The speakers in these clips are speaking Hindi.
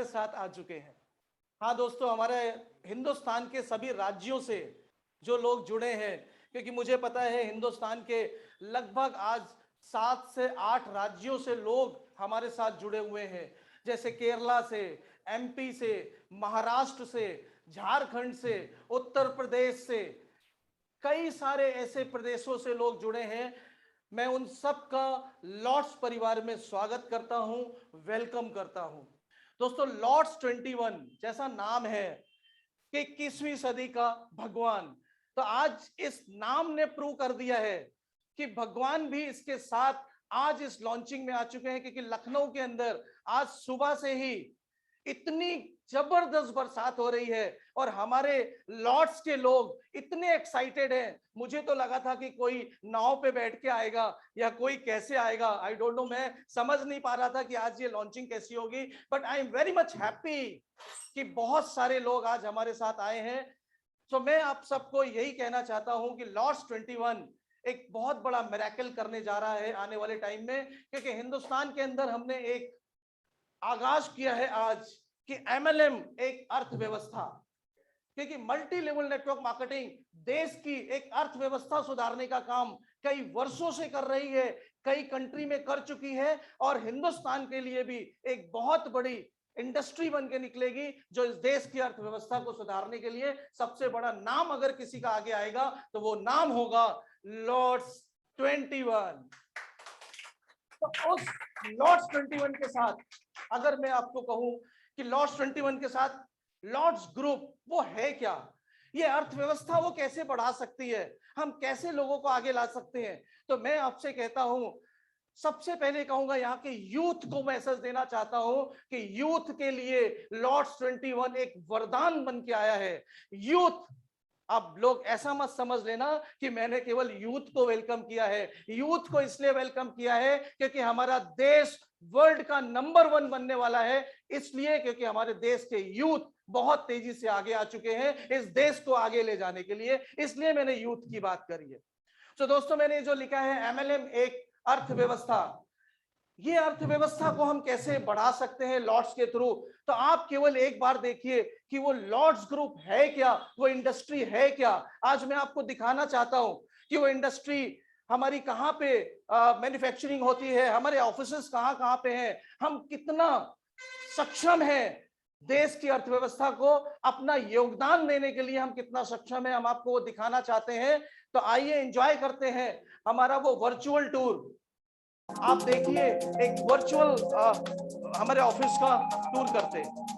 साथ आ चुके हैं। हाँ दोस्तों, हमारे हिंदुस्तान के सभी राज्यों से जो लोग जुड़े हैं, क्योंकि मुझे पता है हिंदुस्तान के लगभग आज 7 से 8 राज्यों से लोग हमारे साथ जुड़े हुए हैं, जैसे केरला से, एमपी से, महाराष्ट्र से, झारखंड से, उत्तर प्रदेश से, कई सारे ऐसे प्रदेशों से लोग जुड़े हैं। मैं उन सब का लॉर्ड्स परिवार में स्वागत करता हूं, वेलकम करता हूं। दोस्तों, लॉर्ड्स 21 जैसा नाम है कि 21वीं सदी का भगवान, तो आज इस नाम ने प्रूव कर दिया है कि भगवान भी इसके साथ आज इस लॉन्चिंग में आ चुके हैं, क्योंकि लखनऊ के अंदर आज सुबह से ही इतनी जबरदस्त बरसात हो रही है और हमारे लॉर्ड्स के लोग इतने एक्साइटेड हैं। मुझे तो लगा था कि कोई नाव पे बैठ के आएगा या कोई कैसे आएगा, आई डोंट नो, मैं समझ नहीं पा रहा था कि आज ये लॉन्चिंग कैसी होगी, but I am very much happy कि बहुत सारे लोग आज हमारे साथ आए हैं। तो मैं आप सबको यही कहना चाहता हूं कि लॉर्ड्स 21 एक बहुत बड़ा मिरेकल करने जा रहा है आने वाले टाइम में, क्योंकि हिंदुस्तान के अंदर हमने एक आगाज किया है आज कि एमएलएम एक अर्थव्यवस्था, क्योंकि मल्टी लेवल नेटवर्क मार्केटिंग देश की एक अर्थव्यवस्था सुधारने का काम कई वर्षों से कर रही है, कई कंट्री में कर चुकी है, और हिंदुस्तान के लिए भी एक बहुत बड़ी इंडस्ट्री बन के निकलेगी जो इस देश की अर्थव्यवस्था को सुधारने के लिए सबसे बड़ा नाम अगर किसी का आगे आएगा तो वो नाम होगा लॉर्ड्स 21। तो उस लॉर्ड्स 21 के साथ अगर मैं आपको कहूं कि लॉर्ड्स 21 के साथ लॉर्ड्स ग्रुप वो है क्या, ये अर्थव्यवस्था वो कैसे बढ़ा सकती है, हम कैसे लोगों को आगे ला सकते हैं, तो मैं आपसे कहता हूं, सबसे पहले कहूंगा यहाँ के यूथ को मैसेज देना चाहता हूं कि यूथ के लिए लॉर्ड्स 21 एक वरदान बन के आया है। यूथ, अब लोग ऐसा मत समझ लेना कि मैंने केवल यूथ को वेलकम किया है, यूथ को इसलिए वेलकम किया है क्योंकि हमारा देश वर्ल्ड का नंबर 1 बनने वाला है, इसलिए क्योंकि हमारे देश के यूथ बहुत तेजी से आगे आ चुके हैं इस देश को आगे ले जाने के लिए, इसलिए मैंने यूथ की बात करी है। तो दोस्तों, मैंने जो लिखा है एमएलएम एक अर्थव्यवस्था, ये अर्थव्यवस्था को हम कैसे बढ़ा सकते हैं लॉर्ड्स के थ्रू, तो आप केवल एक बार देखिए कि वो लॉर्ड्स ग्रुप है क्या, वो इंडस्ट्री है क्या। आज मैं आपको दिखाना चाहता हूं कि वो इंडस्ट्री हमारी कहां पे मैन्युफैक्चरिंग होती है, हमारे ऑफिसेस कहां कहां पे हैं, हम कितना सक्षम है देश की अर्थव्यवस्था को अपना योगदान देने के लिए, हम कितना सक्षम है, हम आपको वो दिखाना चाहते हैं। तो आइए एंजॉय करते हैं हमारा वो वर्चुअल टूर। आप देखिए, एक वर्चुअल हमारे ऑफिस का टूर करते हैं।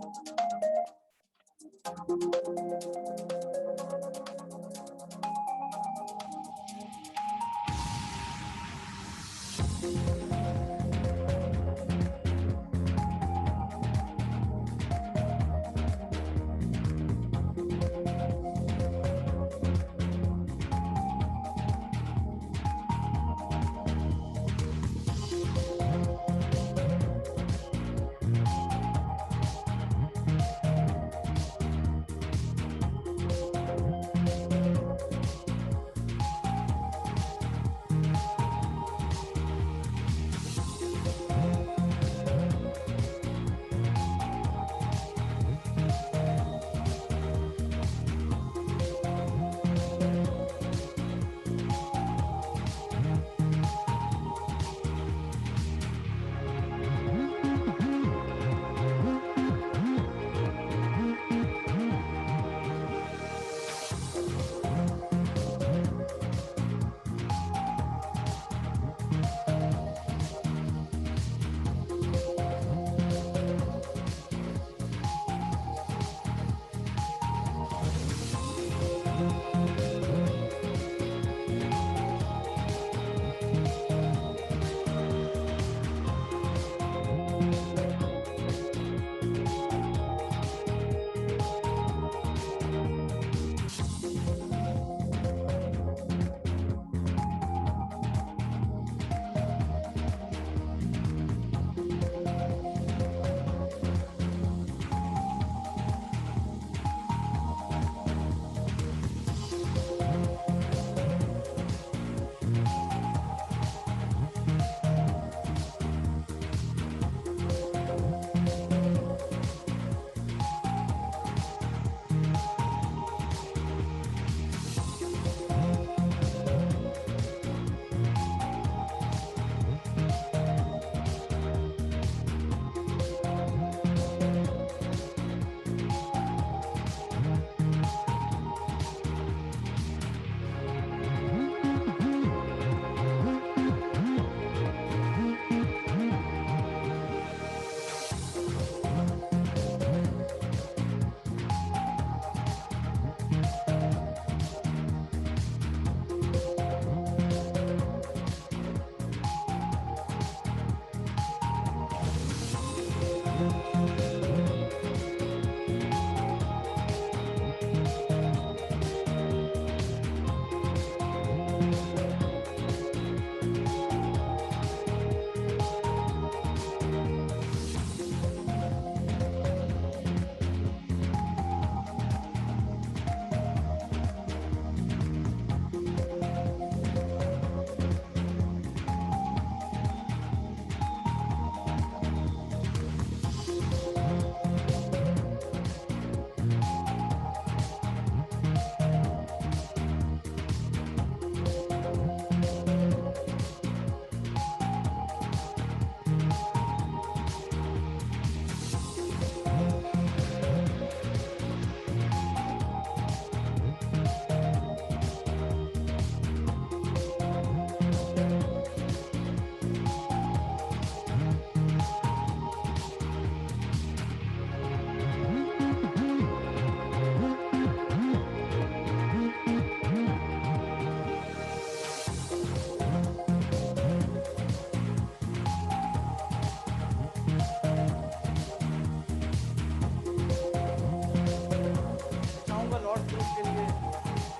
ग्रुप के लिए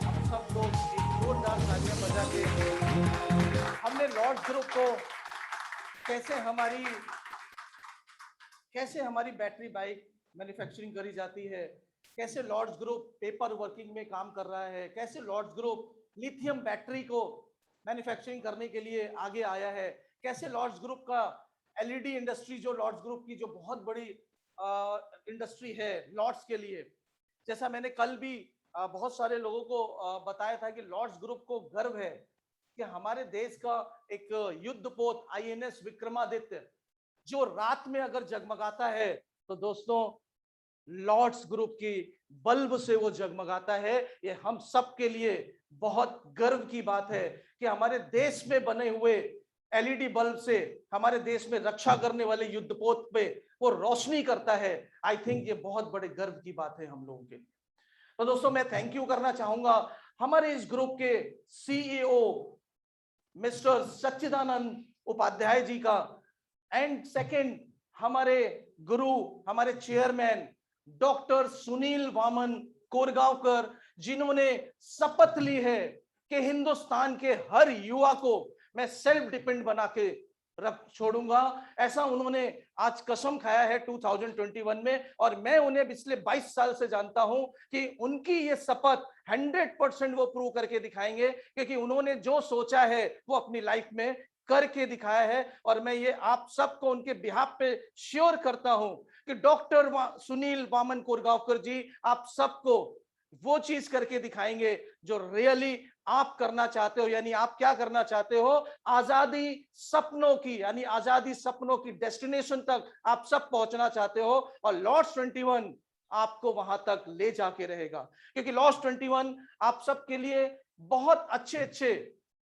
हम सब लोग एक जोरदार तालियां बजा के हमने लॉर्ड्स ग्रुप को कैसे हमारी बैटरी बाइक मैन्युफैक्चरिंग करी जाती है, कैसे लॉर्ड्स ग्रुप पेपर वर्किंग में काम कर रहा है, कैसे लॉर्ड्स ग्रुप लिथियम बैटरी को मैन्युफैक्चरिंग करने के लिए आगे आया है, कैसे लॉर्ड्स ग्रुप का एलईडी इंडस्ट्री जो लॉर्ड्स ग्रुप की जो बहुत बड़ी इंडस्ट्री है लॉर्ड्स के लिए। जैसा मैंने कल भी बहुत सारे लोगों को बताया था कि लॉर्ड्स ग्रुप को गर्व है कि हमारे देश का एक युद्धपोत आईएनएस विक्रमादित्य जो रात में अगर जगमगाता है तो दोस्तों लॉर्ड्स ग्रुप की बल्ब से वो जगमगाता है। ये हम सब के लिए बहुत गर्व की बात है कि हमारे देश में बने हुए एलईडी बल्ब से हमारे देश में रक्षा करने वाले युद्धपोत पे वो रोशनी करता है। आई थिंक ये बहुत बड़े गर्व की बात है हम लोगों के लिए। तो दोस्तों मैं थैंक यू करना चाहूंगा हमारे इस ग्रुप के सीईओ मिस्टर सच्चिदानंद उपाध्याय जी का, एंड सेकंड हमारे गुरु हमारे चेयरमैन डॉक्टर सुनील वामन कोरगांवकर, जिन्होंने शपथ ली है कि हिंदुस्तान के हर युवा को मैं सेल्फ डिपेंड बना के रख छोड़ूंगा। ऐसा उन्होंने आज कसम खाया है 2021 में, और मैं उन्हें पिछले 22 साल से जानता हूं कि उनकी ये शपथ 100% वो प्रूव करके दिखाएंगे, क्योंकि उन्होंने जो सोचा है वो अपनी लाइफ में करके दिखाया है। और मैं ये आप सबको उनके बिहाफ पे श्योर करता हूं कि डॉक्टर सुनील वामन कोरगांवकर जी आप सबको वो चीज करके दिखाएंगे जो रियली आप करना चाहते हो। यानी आप क्या करना चाहते हो, आजादी सपनों की, यानी आजादी सपनों की डेस्टिनेशन तक आप सब पहुंचना चाहते हो, और लॉर्ड्स 21 आपको वहां तक ले जाके रहेगा। क्योंकि लॉर्ड्स 21 आप सब के लिए बहुत अच्छे अच्छे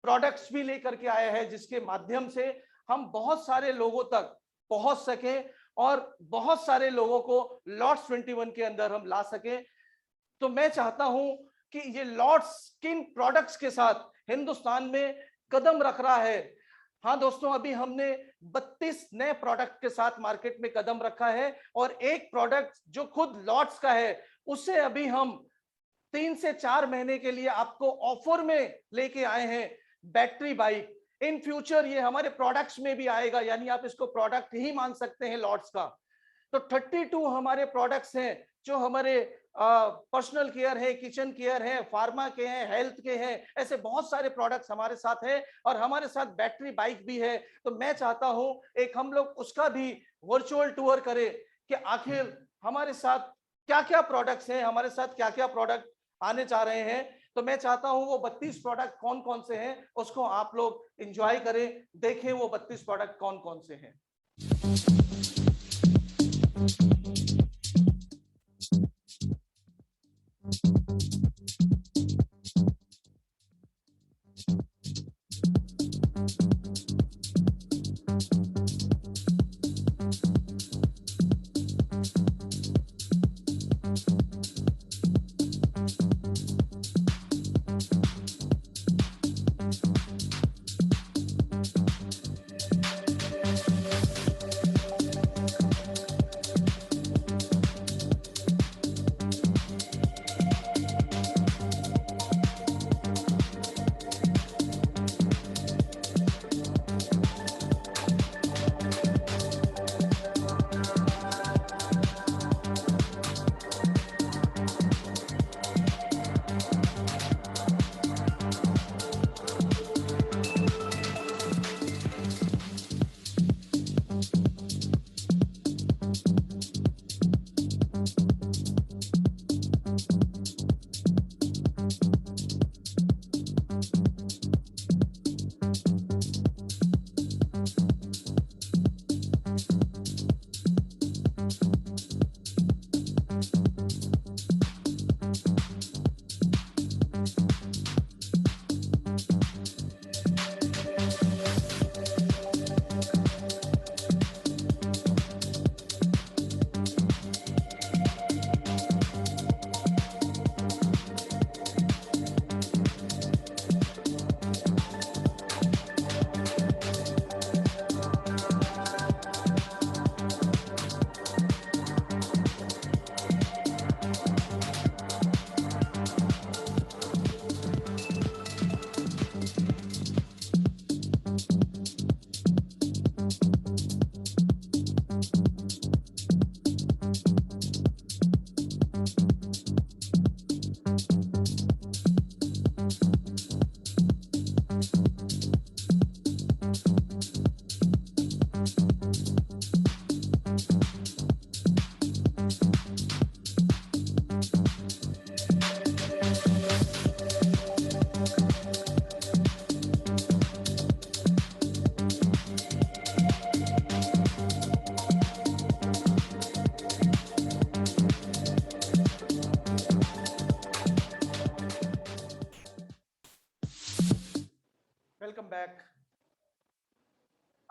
प्रोडक्ट्स भी लेकर के आया है, जिसके माध्यम से हम बहुत सारे लोगों तक पहुंच सके और बहुत सारे लोगों को लॉर्ड्स 21 के अंदर हम ला सके। तो मैं चाहता हूं कि ये लॉर्ड्स किन प्रोडक्ट्स के साथ हिंदुस्तान में कदम रख रहा है। हाँ दोस्तों, अभी हमने 32 नए प्रोडक्ट के साथ मार्केट में कदम रखा है, और एक प्रोडक्ट जो खुद लॉर्ड्स का है उसे अभी हम 3 से 4 महीने के लिए आपको ऑफर में लेके आए हैं, बैटरी बाइक। इन फ्यूचर ये हमारे प्रोडक्ट्स में भी आएगा, यानी आप इसको प्रोडक्ट ही मान सकते हैं लॉर्ड्स का। तो 32 हमारे प्रोडक्ट्स हैं जो हमारे पर्सनल केयर है, किचन केयर है, फार्मा के हैं, हेल्थ के हैं, ऐसे बहुत सारे प्रोडक्ट्स हमारे साथ हैं, और हमारे साथ बैटरी बाइक भी है। तो मैं चाहता हूं एक हम लोग उसका भी वर्चुअल टूर करें कि आखिर हमारे साथ क्या क्या प्रोडक्ट्स हैं, हमारे साथ क्या क्या प्रोडक्ट आने जा रहे हैं। तो मैं चाहता हूं वो 32 प्रोडक्ट कौन कौन से हैं उसको आप लोग एंजॉय करें, देखें वो 32 प्रोडक्ट कौन कौन से हैं।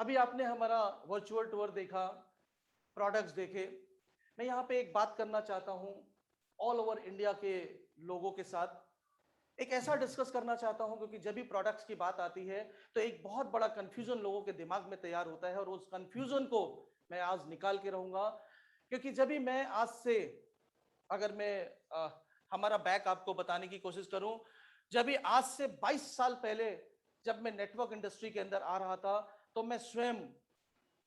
अभी आपने हमारा वर्चुअल टूर देखा, प्रोडक्ट्स देखे। मैं यहाँ पे एक बात करना चाहता हूँ ऑल ओवर इंडिया के लोगों के साथ, एक ऐसा डिस्कस करना चाहता हूं, क्योंकि जब भी प्रोडक्ट्स की बात आती है तो एक बहुत बड़ा कंफ्यूजन लोगों के दिमाग में तैयार होता है, और उस कंफ्यूजन को मैं आज निकाल के रहूंगा। क्योंकि जब भी मैं आज से, अगर मैं हमारा बैक आपको बताने की कोशिश करूं, जब भी आज से 22 साल पहले जब मैं नेटवर्क इंडस्ट्री के अंदर आ रहा था, तो मैं स्वयं,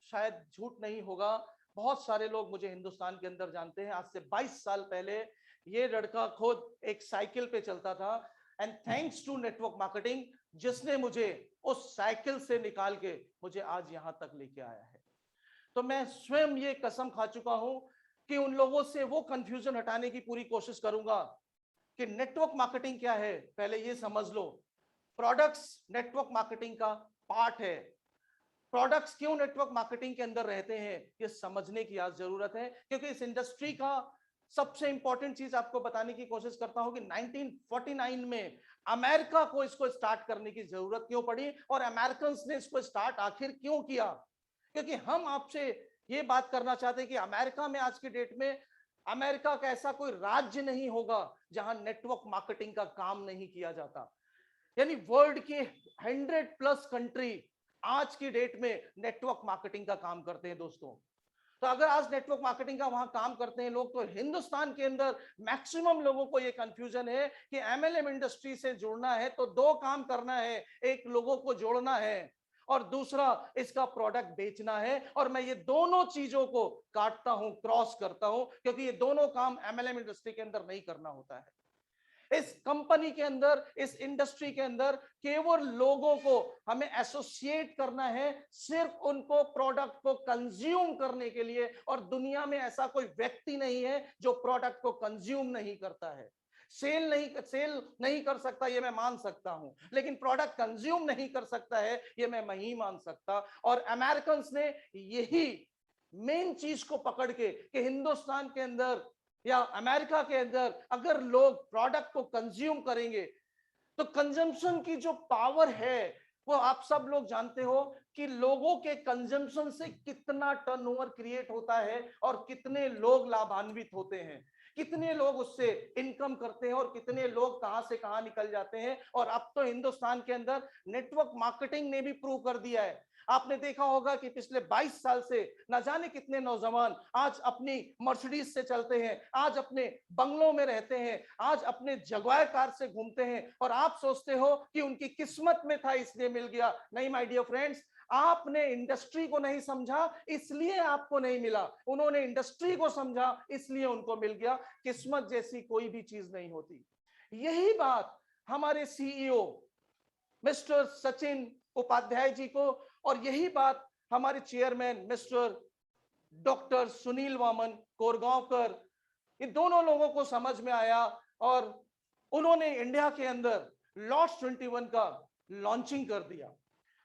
शायद झूठ नहीं होगा, बहुत सारे लोग मुझे हिंदुस्तान के अंदर जानते हैं, आज से 22 साल पहले ये लड़का खुद एक साइकिल पे चलता था, and thanks to network marketing, जिसने मुझे उस साइकिल से निकाल के मुझे आज यहां तक लेके आया है। तो मैं स्वयं ये कसम खा चुका हूं कि उन लोगों से वो कंफ्यूजन हटाने की पूरी कोशिश करूंगा कि नेटवर्क मार्केटिंग क्या है। पहले ये समझ लो, प्रोडक्ट्स नेटवर्क मार्केटिंग का पार्ट है। प्रोडक्ट्स क्यों नेटवर्क मार्केटिंग के अंदर रहते हैं, ये समझने की आज जरूरत है, क्योंकि इस इंडस्ट्री का सबसे इंपॉर्टेंट चीज आपको बताने की कोशिश करता हूं कि 1949 में अमेरिका को इसको स्टार्ट करने की जरूरत क्यों पड़ी, और अमेरिकन ने इसको स्टार्ट आखिर क्यों किया। क्योंकि हम आपसे ये बात करना चाहते हैं कि अमेरिका में आज की डेट में, अमेरिका का ऐसा कोई राज्य नहीं होगा जहां नेटवर्क मार्केटिंग का काम नहीं किया जाता। यानी वर्ल्ड के 100+ कंट्री आज की डेट में नेटवर्क मार्केटिंग का काम करते हैं दोस्तों। तो अगर आज नेटवर्क मार्केटिंग का वहां काम करते हैं लोग, तो हिंदुस्तान के अंदर मैक्सिमम लोगों को यह कंफ्यूजन है कि एमएलएम इंडस्ट्री से जुड़ना है तो दो काम करना है, एक लोगों को जोड़ना है और दूसरा इसका प्रोडक्ट बेचना है। और मैं ये दोनों चीजों को काटता हूं, क्रॉस करता हूं, क्योंकि ये दोनों काम एमएलएम इंडस्ट्री के अंदर नहीं करना होता है। इस कंपनी के अंदर, इस इंडस्ट्री के अंदर केवल लोगों को हमें एसोसिएट करना है, सिर्फ उनको प्रोडक्ट को कंज्यूम करने के लिए। और दुनिया में ऐसा कोई व्यक्ति नहीं है जो प्रोडक्ट को कंज्यूम नहीं करता है। सेल नहीं कर सकता, ये मैं मान सकता हूं, लेकिन प्रोडक्ट कंज्यूम नहीं कर सकता है, ये मैं नहीं मान सकता। और अमेरिकन ने यही मेन चीज को पकड़ के कि हिंदुस्तान के अंदर या अमेरिका के अंदर अगर लोग प्रोडक्ट को कंज्यूम करेंगे, तो कंजम्पशन की जो पावर है वो आप सब लोग जानते हो कि लोगों के कंजम्पशन से कितना टर्नओवर क्रिएट होता है और कितने लोग लाभान्वित होते हैं, कितने लोग उससे इनकम करते हैं और कितने लोग कहां से कहां निकल जाते हैं। और अब तो हिंदुस्तान के अंदर नेटवर्क मार्केटिंग ने भी प्रूव कर दिया है। आपने देखा होगा कि पिछले 22 साल से न जाने कितने नौजवान आज अपनी मर्सिडीज से चलते हैं, आज अपने बंगलों में रहते हैं, आज अपने जगुआर कार से घूमते हैं, और आप सोचते हो कि उनकी किस्मत में था इसलिए मिल गया। नहीं माय डियर फ्रेंड्स, आपने इंडस्ट्री को नहीं समझा इसलिए आपको नहीं मिला, उन्होंने इंडस्ट्री को समझा इसलिए उनको मिल गया। किस्मत जैसी कोई भी चीज नहीं होती। यही बात हमारे सीईओ मिस्टर सचिन उपाध्याय जी को, और यही बात हमारे chairman mister doctor Sunil Waman Koregaonkar, इन दोनों लोगों को समझ में आया और उन्होंने इंडिया के अंदर लॉट्स 21 का लॉन्चिंग कर दिया।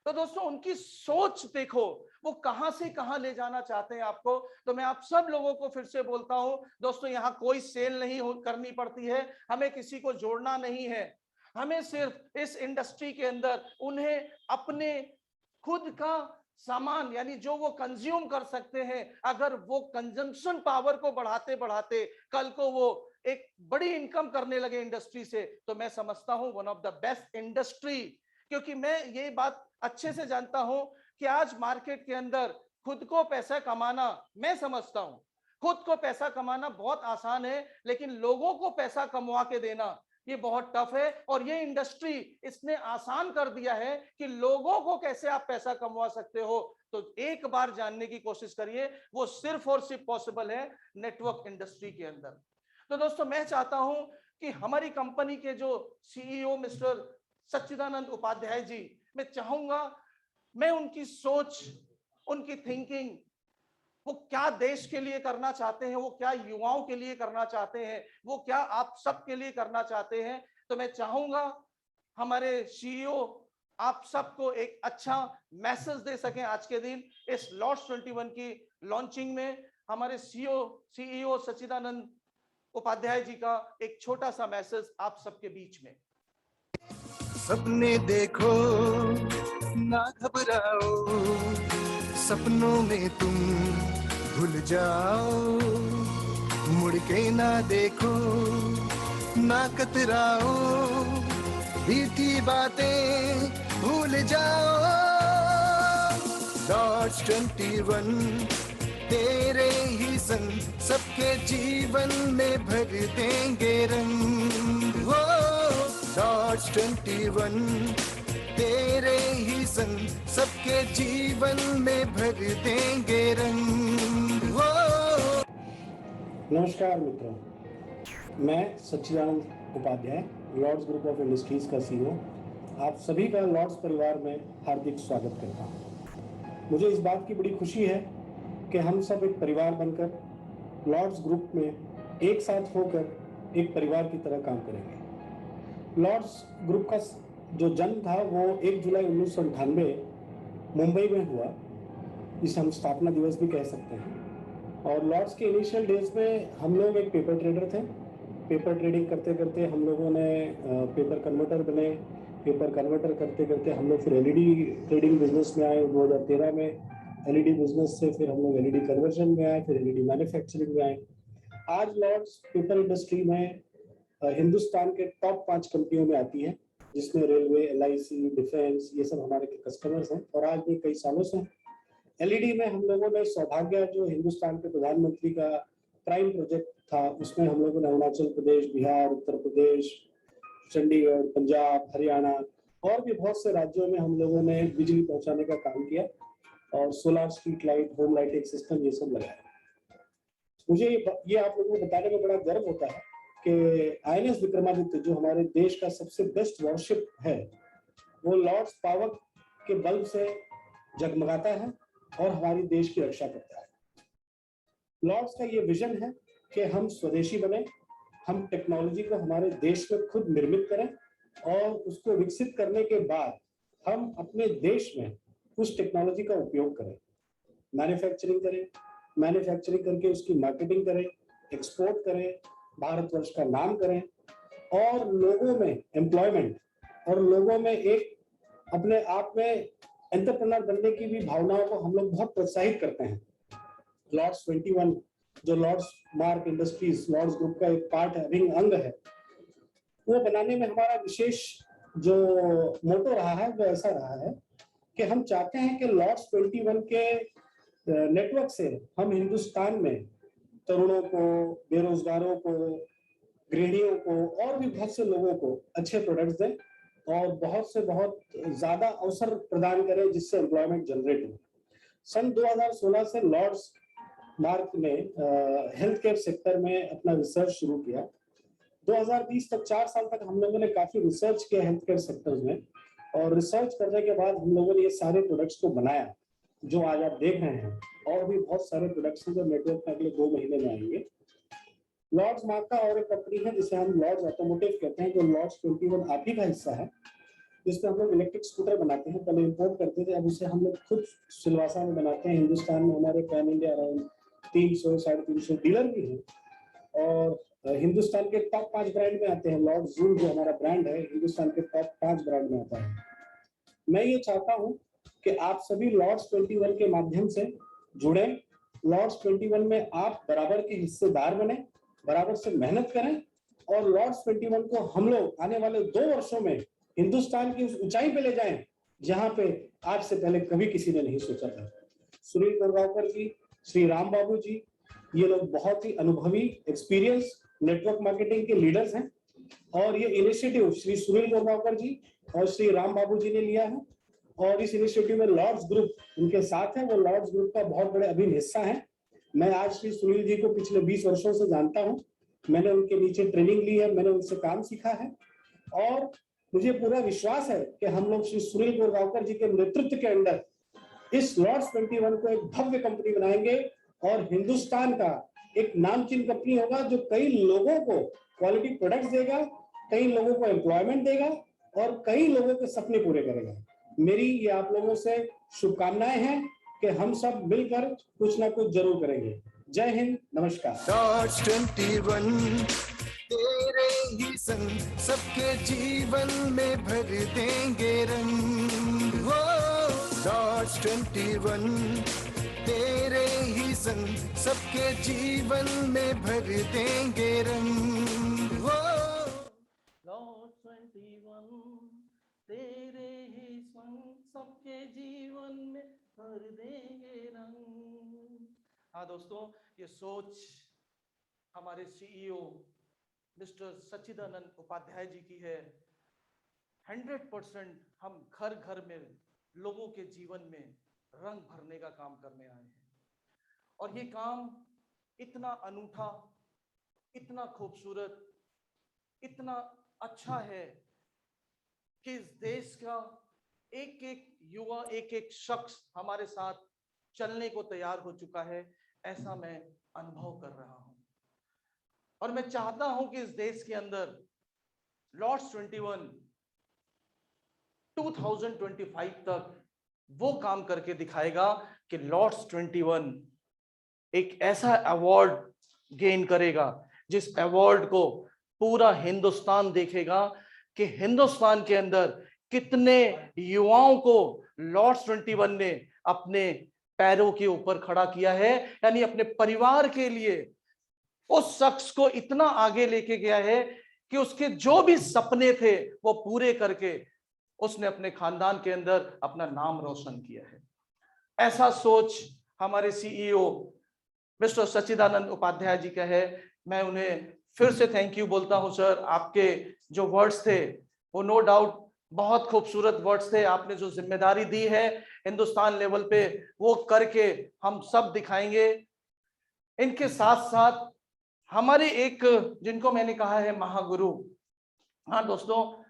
तो दोस्तों उनकी सोच देखो, वो कहां से कहां ले जाना चाहते हैं आपको। तो मैं आप सब लोगों को फिर से बोलता हूं दोस्तों, यहां कोई सेल नहीं करनी पड़ती है, हमें किसी को जोड़ना नहीं है, हमें सिर्फ इस इंडस्ट्री के अंदर उन्हें अपने खुद का सामान, यानी जो वो कंज्यूम कर सकते हैं, अगर वो कंजम्पशन पावर को बढ़ाते बढ़ाते कल को वो एक बड़ी इनकम करने लगे इंडस्ट्री से, तो मैं समझता हूं one of the best industry. क्योंकि मैं ये बात अच्छे से जानता हूं कि आज मार्केट के अंदर खुद को पैसा कमाना, मैं समझता हूं खुद को पैसा कमाना बहुत आसान है, लेकिन लोगों को पैसा कमवा के देना ये बहुत टफ है। और ये इंडस्ट्री इसने आसान कर दिया है कि लोगों को कैसे आप पैसा कमवा सकते हो। तो एक बार जानने की कोशिश करिए, वो सिर्फ और सिर्फ पॉसिबल है नेटवर्क इंडस्ट्री के अंदर। तो दोस्तों मैं चाहता हूं कि हमारी कंपनी के जो सीईओ मिस्टर सच्चिदानंद उपाध्याय जी, मैं चाहूंगा मैं उनकी सोच, उनकी थिंकिंग, वो क्या देश के लिए करना चाहते हैं, वो क्या युवाओं के लिए करना चाहते हैं, वो क्या आप सब के लिए करना चाहते हैं। तो मैं चाहूंगा हमारे सीईओ आप सबको एक अच्छा मैसेज दे सकें आज के दिन इस लॉट्स 21 की लॉन्चिंग में। हमारे सीईओ सच्चिदानंद उपाध्याय जी का एक छोटा सा मैसेज आप सबके बीच में। सपने देखो ना घबराओ, सपनों में तुम भूल जाओ, मुड़ के ना देखो, ना कतराओ, बीती बातें भूल जाओ। डॉट्स 21 तेरे ही संग सबके जीवन में भर देंगे रंग हो। डॉट्स 21 तेरे ही संग सबके जीवन में भर देंगे रंग हो। नमस्कार मित्रों, मैं Sachchidanand Upadhyay, Lords group of industries का सीईओ, आप सभी का लॉर्ड्स परिवार में हार्दिक स्वागत करता हूँ। मुझे इस बात की बड़ी खुशी है कि हम सब एक परिवार बनकर लॉर्ड्स ग्रुप में एक साथ होकर एक परिवार की तरह काम करेंगे। लॉर्ड्स ग्रुप का जो जन्म था वो 1 जुलाई 1998 मुंबई में हुआ, इसे हम स्थापना दिवस भी कह सकते हैं। और लॉर्ड्स के इनिशियल डेज में हम लोग एक पेपर ट्रेडर थे। पेपर ट्रेडिंग करते करते हम लोगों ने पेपर कन्वर्टर बने। पेपर कन्वर्टर करते करते हम लोग फिर एलईडी ट्रेडिंग बिजनेस में आए। 2013 में एलईडी बिजनेस से फिर हम लोग एलईडी कन्वर्जन में आए, फिर एलईडी मैन्युफैक्चरिंग में आए। आज लॉर्ड्स पेपर इंडस्ट्री में हिंदुस्तान के टॉप 5 कंपनियों में आती है, जिसमें रेलवे, एलआईसी, डिफेंस, ये सब हमारे कस्टमर्स हैं। और आज भी कई सालों से एलईडी में हम लोगों ने सौभाग्य, जो हिंदुस्तान के प्रधानमंत्री का प्राइम प्रोजेक्ट था, उसमें हम लोगों ने अरुणाचल प्रदेश, बिहार, उत्तर प्रदेश, चंडीगढ़, पंजाब, हरियाणा और भी बहुत से राज्यों में हम लोगों ने बिजली पहुंचाने का काम किया और solar street light, home lighting system ये सब लगाया। मुझे ये आप लोगों को बताने में बड़ा गर्व होता है कि आईएनएस विक्रमादित्य, जो हमारे देश का सबसे बेस्ट वॉरशिप है, वो लॉर्ड्स पावर के बल्ब से जगमगाता है और हमारी देश की रक्षा करता है। लॉर्ड्स का ये विजन है कि हम स्वदेशी बने, हम टेक्नोलॉजी को हमारे देश में खुद निर्मित करें और उसको विकसित करने के बाद हम अपने देश में उस टेक्नोलॉजी का उपयोग करें, मैन्युफैक्चरिंग करें, मैन्युफैक्चरिंग करके उसकी मार्केटिंग करें, एक्सपोर्ट करें, भारतवर्ष का नाम करें और लोगों में एम्प्लॉयमेंट और लोगों में एक अपने आप में एंटरप्रेन्योर बनने की भी भावनाओं को हम लोग बहुत प्रोत्साहित करते हैं। लॉर्ड्स 21 जो Lords Mark Industries, Lords group का एक पार्ट है, अभिन्न अंग है, वो बनाने में हमारा विशेष जो मोटो रहा है वो ऐसा रहा है कि हम चाहते हैं कि लॉर्ड्स 21 के नेटवर्क से हम हिंदुस्तान में तरुणों को, बेरोजगारों को, गृहिणियों को और भी बहुत से लोगों को अच्छे प्रोडक्ट्स दें और बहुत से बहुत ज्यादा अवसर प्रदान करें, जिससे एम्प्लॉयमेंट जनरेट हो। सन 2016 से लॉर्ड्स मार्क ने हेल्थ केयर सेक्टर में अपना रिसर्च शुरू किया। 2020 तक 4 साल तक हम लोगों ने काफी रिसर्च किया हेल्थ केयर सेक्टर में, और रिसर्च करने के बाद हम लोगों ने ये सारे प्रोडक्ट्स को बनाया जो आज आप देख रहे हैं। और भी बहुत सारे प्रोडक्ट्स हैं जो नेटवर्क में अगले 2 महीने में आएंगे। लॉर्ड्स मार्क का और एक कंपनी है जिसे हम लॉर्ड्स ऑटोमोटिव कहते हैं, जो लॉर्ड्स 21 आप ही का हिस्सा है, जिसमें हम लोग इलेक्ट्रिक स्कूटर बनाते हैं। पहले इंपोर्ट करते थे, अब उसे हम लोग खुद सिलवासा में बनाते हैं। हिंदुस्तान में हमारे पैन इंडिया अराउंड 300-350 डीलर भी हैं और हिंदुस्तान के टॉप 5 ब्रांड में आते हैं। लॉर्ड्स जूल जो हमारा ब्रांड है, हिंदुस्तान के टॉप 5 ब्रांड में आता है। मैं ये चाहता हूं कि आप सभी लॉर्ड्स 21 के माध्यम से जुड़े। लॉर्ड्स 21 में आप बराबर के हिस्सेदार बने, बराबर से मेहनत करें और लॉर्ड्स 21 को हम लोग आने वाले 2 वर्षों में हिंदुस्तान की उस ऊंचाई पे ले जाएं जहां पे आज से पहले कभी किसी ने नहीं सोचा था। सुनील कोरगांवकर जी, श्री राम बाबू जी, ये लोग बहुत ही अनुभवी, एक्सपीरियंस नेटवर्क मार्केटिंग के लीडर्स हैं और ये इनिशिएटिव श्री सुनील कोरगांवकर जी और श्री राम बाबू जी ने लिया है। और इस इनिशिएटिव में लॉर्ड्स ग्रुप उनके साथ है, वो लॉर्ड्स ग्रुप का बहुत बड़े अभिन्न हिस्सा है। मैं आज श्री सुनील जी को पिछले 20 वर्षों से जानता हूं, मैंने उनके नीचे ट्रेनिंग ली है, मैंने उनसे काम सीखा है और मुझे पूरा विश्वास है कि हम लोग श्री सुनील कोरगांवकर जी के नेतृत्व के अंदर इस लॉर्ड्स 21 को एक भव्य कंपनी बनाएंगे और हिंदुस्तान का एक नामचीन कंपनी होगा जो कई लोगों को क्वालिटी प्रोडक्ट्स देगा, कई लोगों को एम्प्लॉयमेंट देगा और कई लोगों के सपने पूरे करेगा। मेरी ये आप लोगों से शुभकामनाएं हैं कि हम सब मिलकर कुछ ना कुछ जरूर करेंगे। जय हिंद, नमस्कार। डॉट्स 21 तेरे ही संग सबके जीवन में भर देंगे रंग हो। लॉर्ड्स 21 तेरे ही संग सबके जीवन में भर देंगे रंग। वो लॉर्ड 21 तेरे ही संग सबके जीवन में भर देंगे रंग। हाँ दोस्तों, ये सोच हमारे सीईओ मिस्टर सच्चिदानंद उपाध्याय जी की है। 100% हम घर घर में लोगों के जीवन में रंग भरने का काम करने आए हैं, और ये काम इतना अनूठा, इतना खूबसूरत, इतना अच्छा है कि इस देश का एक एक युवा, एक एक शख्स हमारे साथ चलने को तैयार हो चुका है, ऐसा मैं अनुभव कर रहा हूं। और मैं चाहता हूं कि इस देश के अंदर लॉर्ड्स 21 2025 तक वो काम करके दिखाएगा कि लॉर्ड्स 21 एक ऐसा अवार्ड गेन करेगा जिस अवार्ड को पूरा हिंदुस्तान देखेगा कि हिंदुस्तान के अंदर कितने युवाओं को लॉर्ड्स 21 ने अपने पैरों के ऊपर खड़ा किया है, यानी अपने परिवार के लिए उस शख्स को इतना आगे लेके गया है कि उसके जो भी सपने थे वो पूरे करके उसने अपने खानदान के अंदर अपना नाम रोशन किया है। ऐसा सोच हमारे सीईओ मिस्टर सच्चिदानंद उपाध्याय जी का है। मैं उन्हें फिर से थैंक यू बोलता हूं सर। आपके जो वर्ड्स थे वो नो डाउट बहुत खूबसूरत वर्ड्स थे। आपने जो जिम्मेदारी दी है हिंदुस्तान लेवल पे वो करके हम सब दिखाएंगे। इनके साथ साथ हमारे एक, जिनको मैंने कहा है महागुरु, हाँ दोस्तों,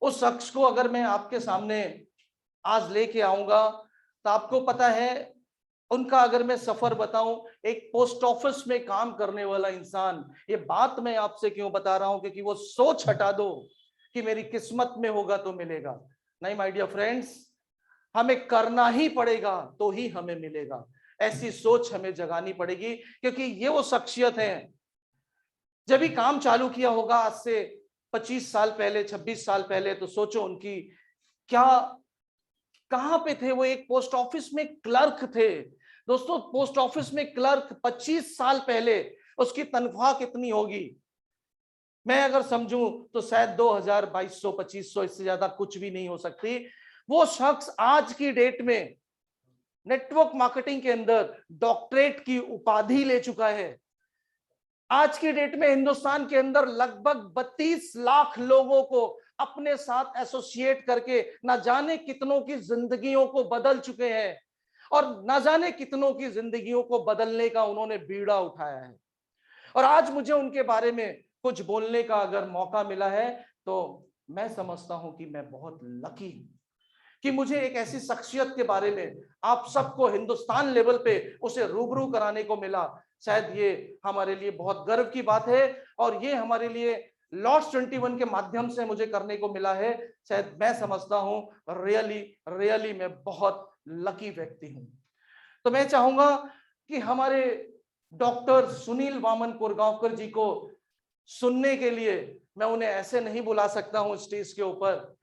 उस शख्स को अगर मैं आपके सामने आज लेके आऊंगा तो आपको पता है उनका अगर मैं सफर बताऊं, एक पोस्ट ऑफिस में काम करने वाला इंसान। ये बात मैं आपसे क्यों बता रहा हूं, क्योंकि वो सोच हटा दो कि मेरी किस्मत में होगा तो मिलेगा। नहीं माय डियर फ्रेंड्स, हमें करना ही पड़ेगा तो ही हमें मिलेगा। ऐसी सोच हमें जगानी पड़ेगी, क्योंकि ये वो शख्सियत है, जब भी काम चालू किया होगा आज से 25 साल पहले, 26 साल पहले, तो सोचो उनकी क्या, कहां पे थे वो। एक पोस्ट ऑफिस में क्लर्क थे दोस्तों। पोस्ट ऑफिस में क्लर्क 25 साल पहले उसकी तनख्वाह कितनी होगी? मैं अगर समझूं तो शायद 2000, 2200, 2500, इससे ज्यादा कुछ भी नहीं हो सकती। वो शख्स आज की डेट में नेटवर्क मार्केटिंग के अंदर डॉक्टरेट की उपाधि ले चुका है। आज की डेट में हिंदुस्तान के अंदर लगभग 32 लाख लोगों को अपने साथ एसोसिएट करके ना जाने कितनों की जिंदगियों को बदल चुके हैं, और ना जाने कितनों की जिंदगियों को बदलने का उन्होंने बीड़ा उठाया है। और आज मुझे उनके बारे में कुछ बोलने का अगर मौका मिला है तो मैं समझता हूं कि मैं बहुत लकी हूं कि मुझे एक ऐसी शख्सियत के बारे में आप सबको हिंदुस्तान लेवल पे उसे रूबरू कराने को मिला। शायद ये हमारे लिए बहुत गर्व की बात है, और ये हमारे लिए लॉर्ड्स 21 के माध्यम से मुझे करने को मिला है। शायद मैं समझता हूं रियली मैं बहुत लकी व्यक्ति हूं। तो मैं चाहूंगा कि हमारे डॉक्टर सुनील वामन कोरगांवकर जी को सुनने के लिए मैं उन्हें ऐसे नहीं बुला सकता हूं स्टेज के ऊपर।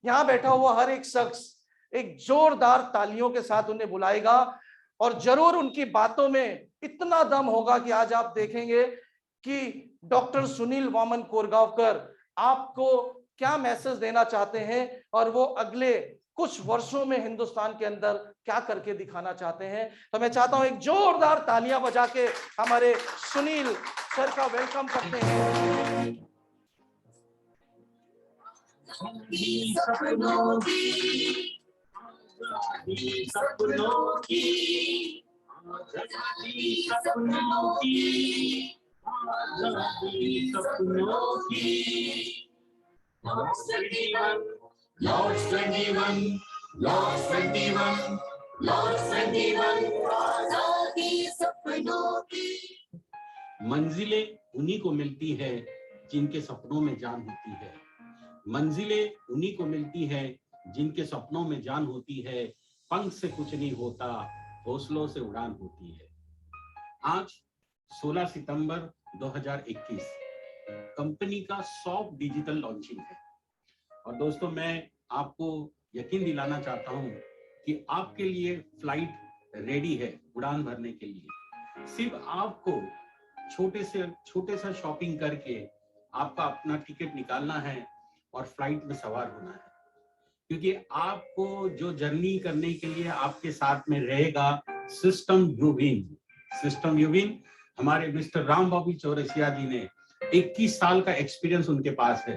यहां बैठा हुआ हर एक शख्स एक जोरदार तालियों के साथ उन्हें बुलाएगा, और जरूर उनकी बातों में इतना दम होगा कि आज आप देखेंगे कि डॉक्टर सुनील वामन कोरगांवकर आपको क्या मैसेज देना चाहते हैं, और वो अगले कुछ वर्षों में हिंदुस्तान के अंदर क्या करके दिखाना चाहते हैं। तो मैं चाहता हूं एक जोरदार तालियां बजा के हमारे सुनील सर का वेलकम करते हैं। सपनों की Lords 21, Lords 21, Lords 21, आजादी सपनों की। मंजिलें उन्हीं को मिलती है जिनके सपनों में जान होती है। मंजिलें उन्हीं को मिलती है जिनके सपनों में जान होती है। पंख से कुछ नहीं होता, हौसलों से उड़ान होती है। आज 16 सितंबर 2021 कंपनी का सॉफ्ट डिजिटल लॉन्चिंग है। और दोस्तों, मैं आपको यकीन दिलाना चाहता हूं कि आपके लिए फ्लाइट रेडी है उड़ान भरने के लिए। सिर्फ आपको छोटे सा शॉपिंग करके आपका अपना टिकट निकालना है और फ्लाइट में सवार होना है, क्योंकि आपको जो जर्नी करने के लिए आपके साथ में रहेगा सिस्टम यूविन। सिस्टम यूविन हमारे मिस्टर राम बाबू चौरसिया जी ने 21 साल का एक्सपीरियंस उनके पास है।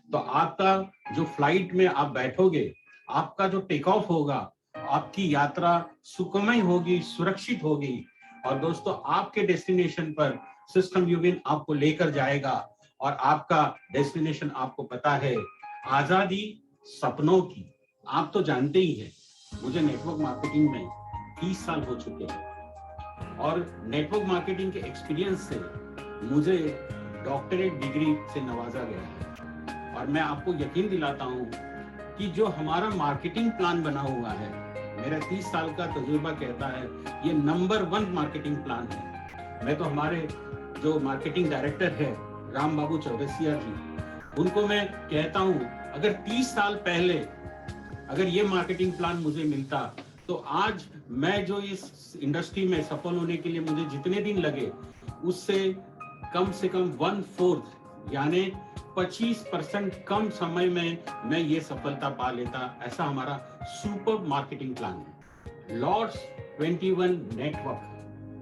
तो आपका जो फ्लाइट में आप बैठोगे, आपका जो टेक ऑफ होगा, आपकी यात्रा सुखमय होगी, सुरक्षित होगी। और दोस्तों, आपके डेस्टिनेशन पर सिस्टम यूविन आपको लेकर जाएगा और आपका डेस्टिनेशन आपको पता है, आजादी सपनों की। आप तो जानते ही हैं, मुझे नेटवर्क मार्केटिंग में 30 साल हो चुके हैं और नेटवर्क मार्केटिंग के एक्सपीरियंस से मुझे डॉक्टरेट डिग्री से नवाजा गया है। और मैं आपको यकीन दिलाता हूं कि जो हमारा मार्केटिंग प्लान बना हुआ है, मेरा 30 साल का तजुर्बा कहता है ये नंबर 1 मार्केटिंग प्लान है। मैं तो हमारे जो मार्केटिंग डायरेक्टर है राम बाबू चौरसिया जी, उनको मैं कहता हूं, अगर 30 साल पहले अगर ये मार्केटिंग प्लान मुझे मिलता तो आज मैं जो इस इंडस्ट्री में सफल होने के लिए मुझे जितने दिन लगे, उससे कम से कम 1/4 यानी 25% कम समय में मैं ये सफलता पा लेता। ऐसा हमारा सुपर मार्केटिंग प्लान है। लॉर्ड्स 21 नेटवर्क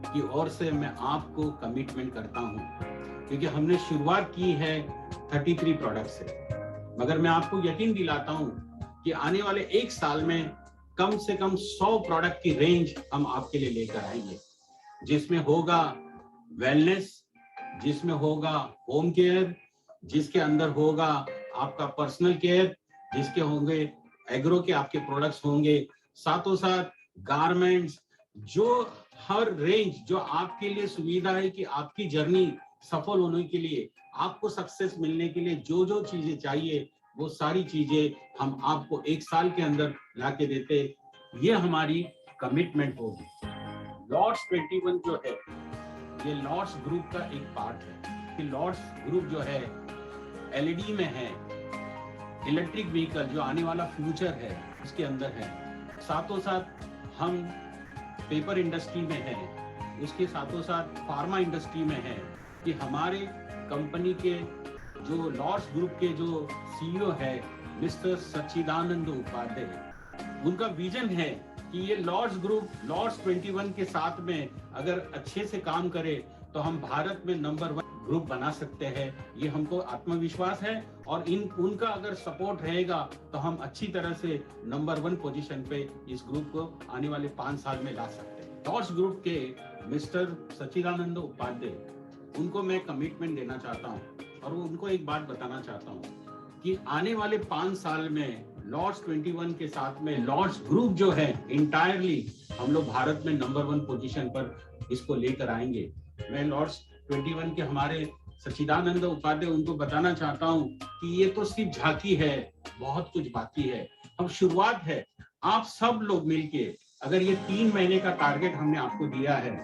की ओर से मैं आपको कमिटमेंट करता हूं, क्योंकि हमने शुरुआत की है 33 प्रोडक्ट से, मगर मैं आपको यकीन दिलाता हूं कि आने वाले 1 साल में कम से कम 100 प्रोडक्ट की रेंज हम आपके लिए लेकर आएंगे, जिसमें होगा वेलनेस, जिसमें होगा होम केयर, जिसके अंदर होगा आपका पर्सनल केयर, जिसके होंगे एग्रो के आपके प्रोडक्ट्स होंगे, साथों साथ गारमेंट्स, जो हर रेंज जो आपके लिए सुविधा है कि आपकी जर्नी सफल होने के लिए, आपको सक्सेस मिलने के लिए जो जो चीजें चाहिए, वो सारी चीजें हम आपको 1 साल के अंदर लाके देते। ये हमारी कमिटमेंट होगी। लॉर्ड्स 21 जो है, ये लॉर्ड्स ग्रुप का एक पार्ट है कि लॉर्ड्स ग्रुप जो है एलईडी में है, इलेक्ट्रिक व्हीकल जो आने वाला फ्यूचर है उसके अंदर है, साथों साथ हम पेपर इंडस्ट्री में है, उसके साथों साथ फार्मा इंडस्ट्री में है। कि हमारे कंपनी के जो लॉर्ड्स ग्रुप के जो सीईओ है मिस्टर सच्चिदानंद उपाध्याय, उनका विजन है कि ये लॉर्ड्स ग्रुप लॉर्ड्स 21 के साथ में अगर अच्छे से काम करे तो हम भारत में नंबर 1 ग्रुप बना सकते हैं। ये हमको आत्मविश्वास है और उनका अगर सपोर्ट रहेगा तो हम अच्छी तरह से नंबर 1 पोजीशन पे इस ग्रुप को आने वाले 5 साल में ला सकते हैं। लॉर्ड्स ग्रुप के मिस्टर सच्चिदानंद उपाध्याय, उनको मैं कमिटमेंट देना चाहता हूँ और उनको एक बात बताना चाहता हूँ कि आने वाले 5 साल में लॉर्ड्स 21 के साथ में लॉर्ड्स ग्रुप जो है इंटायरली हम लोग भारत में नंबर 1 पोजीशन पर इसको लेकर आएंगे। मैं लॉर्ड्स 21 के हमारे सच्चिदानंद उपाध्याय, उनको बताना चाहता हूं कि ये तो सिर्फ झांकी है, बहुत कुछ बाकी है, अब शुरुआत है। आप सब लोग मिलके अगर ये 3 महीने का टारगेट हमने आपको दिया है,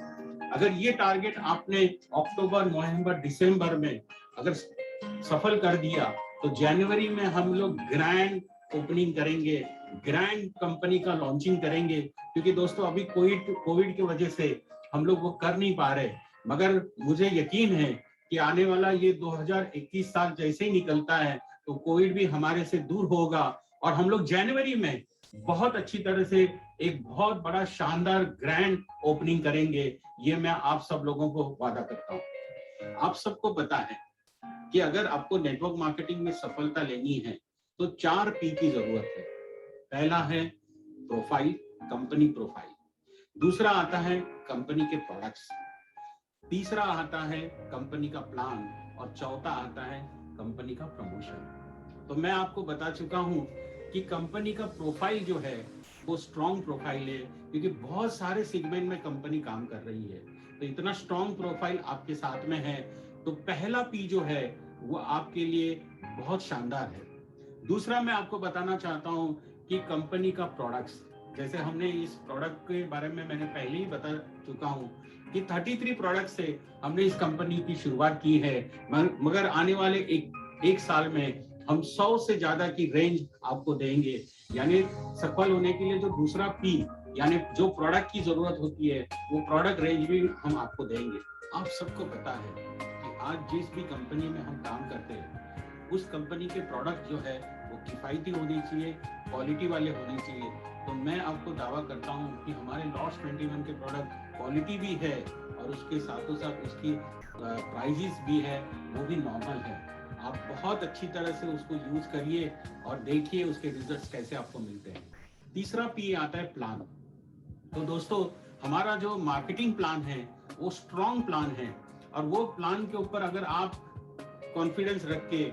अगर ये टारगेट आपने अक्टूबर, नवंबर, दिसंबर में अगर सफल कर दिया तो जनवरी में हम लोग ग्रैंड ओपनिंग करेंगे, ग्रैंड कंपनी का लॉन्चिंग करेंगे। क्योंकि दोस्तों अभी कोविड की वजह से हम लोग वो कर नहीं पा रहे, मगर मुझे यकीन है कि आने वाला ये 2021 साल जैसे ही निकलता है तो कोविड भी हमारे से दूर होगा और हम लोग जनवरी में बहुत अच्छी तरह से एक बहुत बड़ा शानदार ग्रैंड ओपनिंग करेंगे। ये मैं आप सब लोगों को वादा करता हूँ। आप सबको पता है कि अगर आपको नेटवर्क मार्केटिंग में सफलता लेनी है तो 4 P की जरूरत है। पहला है प्रोफाइल, कंपनी प्रोफाइल, दूसरा आता है कंपनी के प्रोडक्ट्स, तीसरा आता है कंपनी का प्लान और चौथा आता है कंपनी का प्रमोशन। तो मैं आपको बता चुका हूं कि कंपनी का प्रोफाइल जो है वो स्ट्रॉन्ग प्रोफाइल है, क्योंकि बहुत सारे सेगमेंट में कंपनी काम कर रही है। तो इतना स्ट्रॉन्ग प्रोफाइल आपके साथ में है तो पहला P जो है वो आपके लिए बहुत शानदार है। दूसरा मैं आपको बताना चाहता हूं कि कंपनी का प्रोडक्ट्स, जैसे हमने इस प्रोडक्ट के बारे में मैंने पहले ही बता चुका हूं कि 33 प्रोडक्ट से हमने इस कंपनी की शुरुआत की है, मगर आने वाले एक साल में हम 100 से ज्यादा की रेंज आपको देंगे। यानी सफल होने के लिए जो दूसरा पी, यानी जो प्रोडक्ट की जरूरत होती है, वो प्रोडक्ट रेंज भी हम आपको देंगे। आप सबको पता है कि आज जिस भी कंपनी में हम काम करते हैं, उस कंपनी के प्रोडक्ट जो है वो किफायती होने चाहिए, क्वालिटी वाले होने चाहिए। तो मैं आपको दावा करता हूँ कि हमारे लॉर्ड्स 21 के प्रोडक्ट क्वालिटी भी है और उसके साथों साथ उसकी प्राइजेस भी है, वो भी नॉर्मल है। आप बहुत अच्छी तरह से उसको यूज करिए और देखिए उसके रिजल्ट्स कैसे आपको मिलते हैं। तीसरा पी आता है प्लान। तो दोस्तों, हमारा जो मार्केटिंग प्लान है वो स्ट्रॉन्ग प्लान है, और वो प्लान के ऊपर अगर आप कॉन्फिडेंस रख के,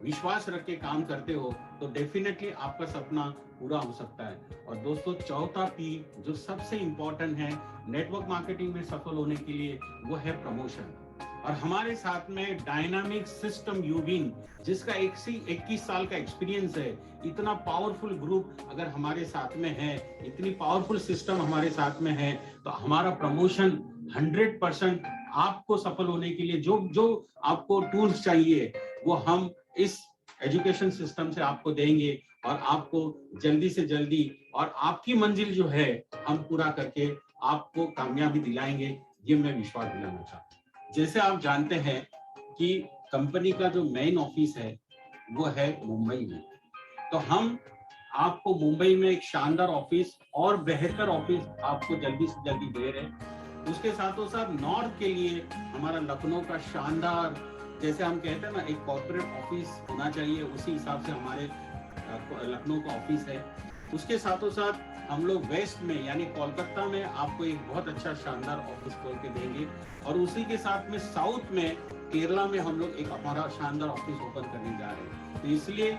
विश्वास रख के काम करते हो तो डेफिनेटली आपका सपना पूरा हो सकता है। और दोस्तों, चौथा पी जो सबसे इंपॉर्टेंट है नेटवर्क मार्केटिंग में सफल होने के लिए, वो है प्रमोशन। और हमारे साथ में डायनामिक सिस्टम यूबिन, जिसका 21 साल का एक्सपीरियंस है, इतना पावरफुल ग्रुप अगर हमारे साथ में है, इतनी पावरफुल सिस्टम हमारे साथ में है, तो हमारा प्रमोशन 100% आपको सफल होने के लिए जो जो आपको टूल्स चाहिए वो हम इस एजुकेशन सिस्टम से आपको देंगे, और आपको जल्दी से जल्दी और आपकी मंजिल जो है हम पूरा करके आपको कामयाबी दिलाएंगे, ये मैं विश्वास दिलाना चाहता हूँ। जैसे आप जानते हैं कि कंपनी का जो मेन ऑफिस है वो है मुंबई में, तो हम आपको मुंबई में एक शानदार ऑफिस और बेहतर ऑफिस आपको जल्दी से जल्दी दे रहे हैं। उसके साथों साथ नॉर्थ के लिए हमारा लखनऊ का शानदार, जैसे हम कहते हैं ना, एक कॉर्पोरेट ऑफिस होना चाहिए, उसी हिसाब से हमारे लखनऊ का ऑफिस है। उसके साथों साथ हम लोग वेस्ट में यानी कोलकाता में आपको एक बहुत अच्छा शानदार ऑफिस खोल के देंगे, और उसी के साथ में साउथ में केरला में हम लोग एक हमारा शानदार ऑफिस ओपन करने जा रहे हैं। तो इसलिए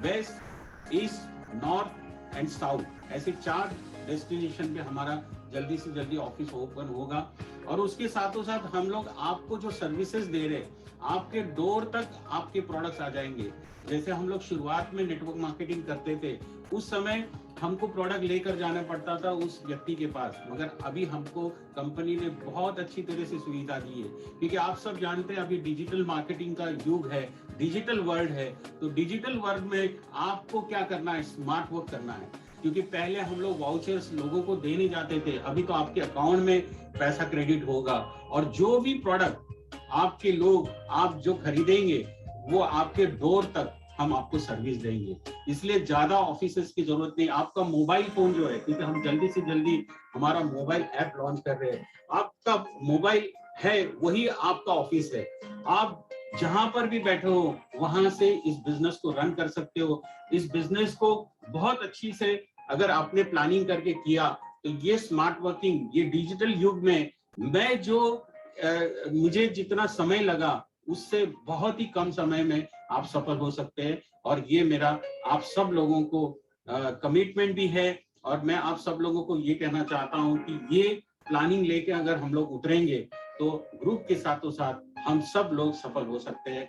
west, east, north and south, ऐसे 4 डेस्टिनेशन पे हमारा जल्दी से जल्दी ऑफिस ओपन होगा। और उसके साथों साथ हम लोग आपको जो सर्विसेज दे रहे हैं, आपके डोर तक आपके प्रोडक्ट्स आ जाएंगे। जैसे हम लोग शुरुआत में नेटवर्क मार्केटिंग करते थे, उस समय हमको प्रोडक्ट लेकर जाना पड़ता था उस व्यक्ति के पास, मगर अभी हमको कंपनी ने बहुत अच्छी तरह से सुविधा दी है, क्योंकि आप सब जानते हैं अभी डिजिटल मार्केटिंग का युग है, डिजिटल वर्ल्ड है। तो डिजिटल वर्ल्ड में आपको क्या करना है, स्मार्ट वर्क करना है। क्योंकि पहले हम लोग वाउचर्स लोगों को देने जाते थे, अभी तो आपके अकाउंट में पैसा क्रेडिट होगा, और जो भी प्रोडक्ट आपके लोग आप जो खरीदेंगे वो आपके डोर तक हम आपको सर्विस देंगे। इसलिए ज्यादा ऑफिसेस की जरूरत नहीं। आपका मोबाइल फोन जो है, क्योंकि हम जल्दी से जल्दी हमारा मोबाइल ऐप लॉन्च कर रहे हैं, आपका मोबाइल है वही आपका ऑफिस है। आप जहां पर भी बैठे हो वहां से इस बिजनेस को रन कर सकते हो। इस बिजनेस को बहुत अच्छी से अगर आपने प्लानिंग करके किया तो ये स्मार्ट वर्किंग, ये डिजिटल युग में मैं जो मुझे जितना समय लगा उससे बहुत ही कम समय में आप सफल हो सकते हैं। और ये मेरा आप सब लोगों को कमिटमेंट भी है, और मैं आप सब लोगों को ये कहना चाहता हूं कि ये प्लानिंग लेके अगर हम लोग उतरेंगे तो ग्रुप के साथों साथ हम सब लोग सफल हो सकते हैं।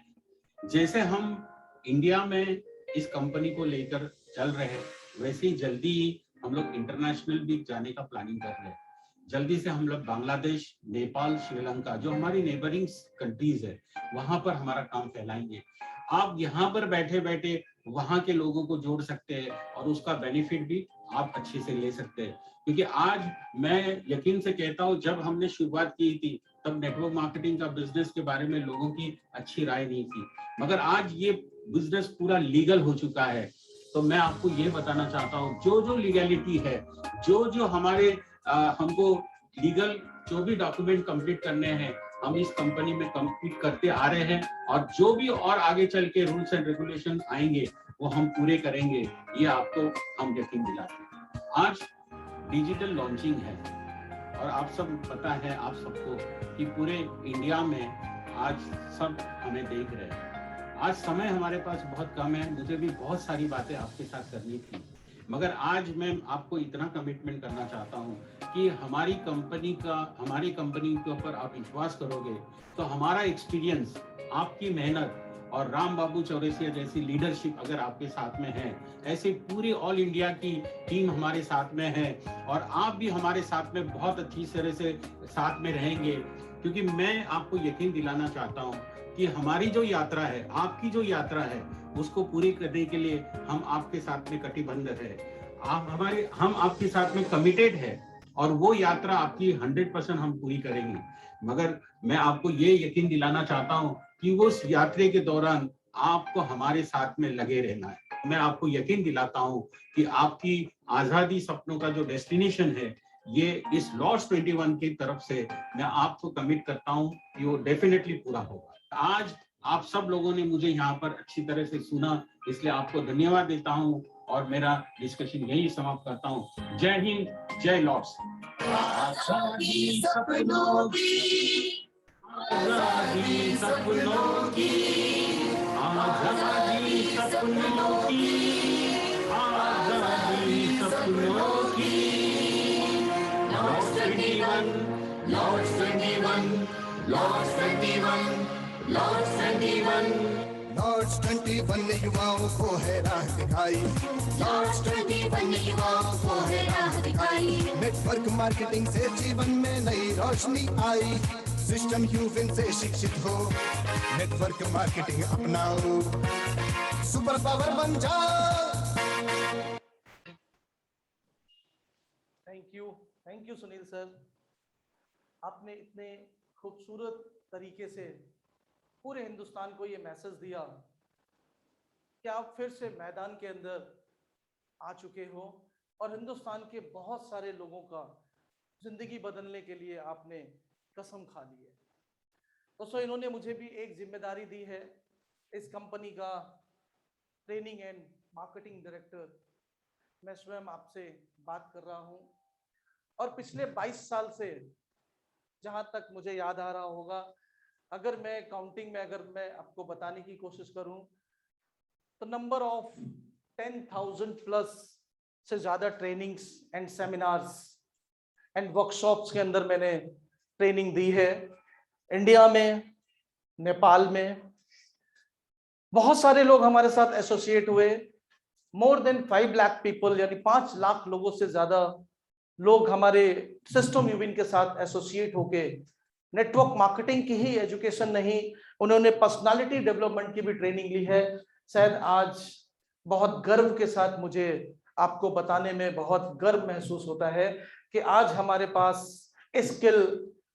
जैसे हम इंडिया में इस कंपनी को लेकर चल रहे हैं, वैसे ही जल्दी ही हम लोग इंटरनेशनल भी जाने का प्लानिंग कर रहे हैं। जल्दी से हम लोग बांग्लादेश, नेपाल, श्रीलंका, जो हमारी नेबरिंग कंट्रीज है, वहां पर हमारा काम फैलाएंगे। आप यहाँ पर बैठे बैठे वहां के लोगों को जोड़ सकते हैं और उसका बेनिफिट भी आप अच्छे से ले सकते हैं। क्योंकि आज मैं यकीन से कहता हूँ, जब हमने शुरुआत की थी तब नेटवर्क मार्केटिंग का बिजनेस के बारे में लोगों की अच्छी राय नहीं थी, मगर आज ये बिजनेस पूरा लीगल हो चुका है। तो मैं आपको ये बताना चाहता हूँ, जो जो लीगैलिटी है, जो जो हमारे हमको लीगल जो भी डॉक्यूमेंट कंप्लीट करने हैं, हम इस कंपनी में कंप्लीट करते आ रहे हैं, और जो भी और आगे चल के रूल्स एंड रेगुलेशंस आएंगे वो हम पूरे करेंगे, ये आपको हम यकीन दिलाते हैं। आज डिजिटल लॉन्चिंग है, और आप सब पता है आप सबको कि पूरे इंडिया में आज सब हमें देख रहे हैं। आज समय हमारे पास बहुत कम है, मुझे भी बहुत सारी बातें आपके साथ करनी थी, मगर आज मैं आपको इतना कमिटमेंट करना चाहता हूं कि हमारी कंपनी के ऊपर आप विश्वास करोगे तो हमारा एक्सपीरियंस, आपकी मेहनत और राम बाबू चौरसिया जैसी लीडरशिप अगर आपके साथ में है, ऐसे पूरी ऑल इंडिया की टीम हमारे साथ में है, और आप भी हमारे साथ में बहुत अच्छी तरह से साथ में रहेंगे। क्योंकि मैं आपको यकीन दिलाना चाहता हूँ कि हमारी जो यात्रा है, आपकी जो यात्रा है, उसको पूरी करने के लिए हम आपके साथ में कटिबद्ध है। हम आपके साथ में कमिटेड है और वो यात्रा आपकी 100% हम पूरी करेंगे। मगर मैं आपको ये यकीन दिलाना चाहता हूँ कि उस यात्रा के दौरान आपको हमारे साथ में लगे रहना है। मैं आपको यकीन दिलाता हूँ कि आपकी आजादी सपनों का जो डेस्टिनेशन है, ये इस लॉर्ड्स 21 की तरफ से मैं आपको कमिट करता हूँ कि वो डेफिनेटली पूरा होगा। आज आप सब लोगों ने मुझे यहाँ पर अच्छी तरह से सुना, इसलिए आपको धन्यवाद देता हूँ और मेरा डिस्कशन यही समाप्त करता हूँ। जय हिंद, जय लॉर्ड्स। आजादी सपनों की, आजादी सपनों की, आजादी सपनों की, आजादी सपनों की। Lords 21, lords 21, lords 21, lords 21, lords 21 ने युवाओं को है राह दिखाई, लॉर्ड्स 21 ने युवाओं को है राह दिखाई। नेटवर्क मार्केटिंग से जीवन में नई रोशनी आई, सिस्टम यूविन से शिक्षित हो, नेटवर्क मार्केटिंग अपनाओ, सुपर पावर बन जाओ। Thank you Sunil sir. आपने इतने खूबसूरत तरीके से पूरे हिंदुस्तान को ये मैसेज दिया कि आप फिर से मैदान के अंदर आ चुके हो और हिंदुस्तान के बहुत सारे लोगों का जिंदगी बदलने के लिए आपने कसम खा ली है। दोस्तों, इन्होंने मुझे भी एक जिम्मेदारी दी है, इस कंपनी का ट्रेनिंग एंड मार्केटिंग डायरेक्टर मैं स्वयं आपसे बात कर रहा हूं। और पिछले 22 साल से, जहां तक मुझे याद आ रहा होगा, अगर मैं काउंटिंग में अगर मैं आपको बताने की कोशिश करूं तो नंबर ऑफ 10,000 प्लस से ज्यादा trainings and seminars and workshops के अंदर मैंने ट्रेनिंग दी है। इंडिया में, नेपाल में बहुत सारे लोग हमारे साथ एसोसिएट हुए। मोर देन 5 लाख पीपल, यानी 5 लाख लोगों से ज्यादा लोग हमारे सिस्टम यूविन के साथ एसोसिएट होके नेटवर्क मार्केटिंग की ही एजुकेशन नहीं, उन्होंने पर्सनालिटी डेवलपमेंट की भी ट्रेनिंग ली है। शायद आज बहुत गर्व के साथ मुझे आपको बताने में बहुत गर्व महसूस होता है कि आज हमारे पास स्किल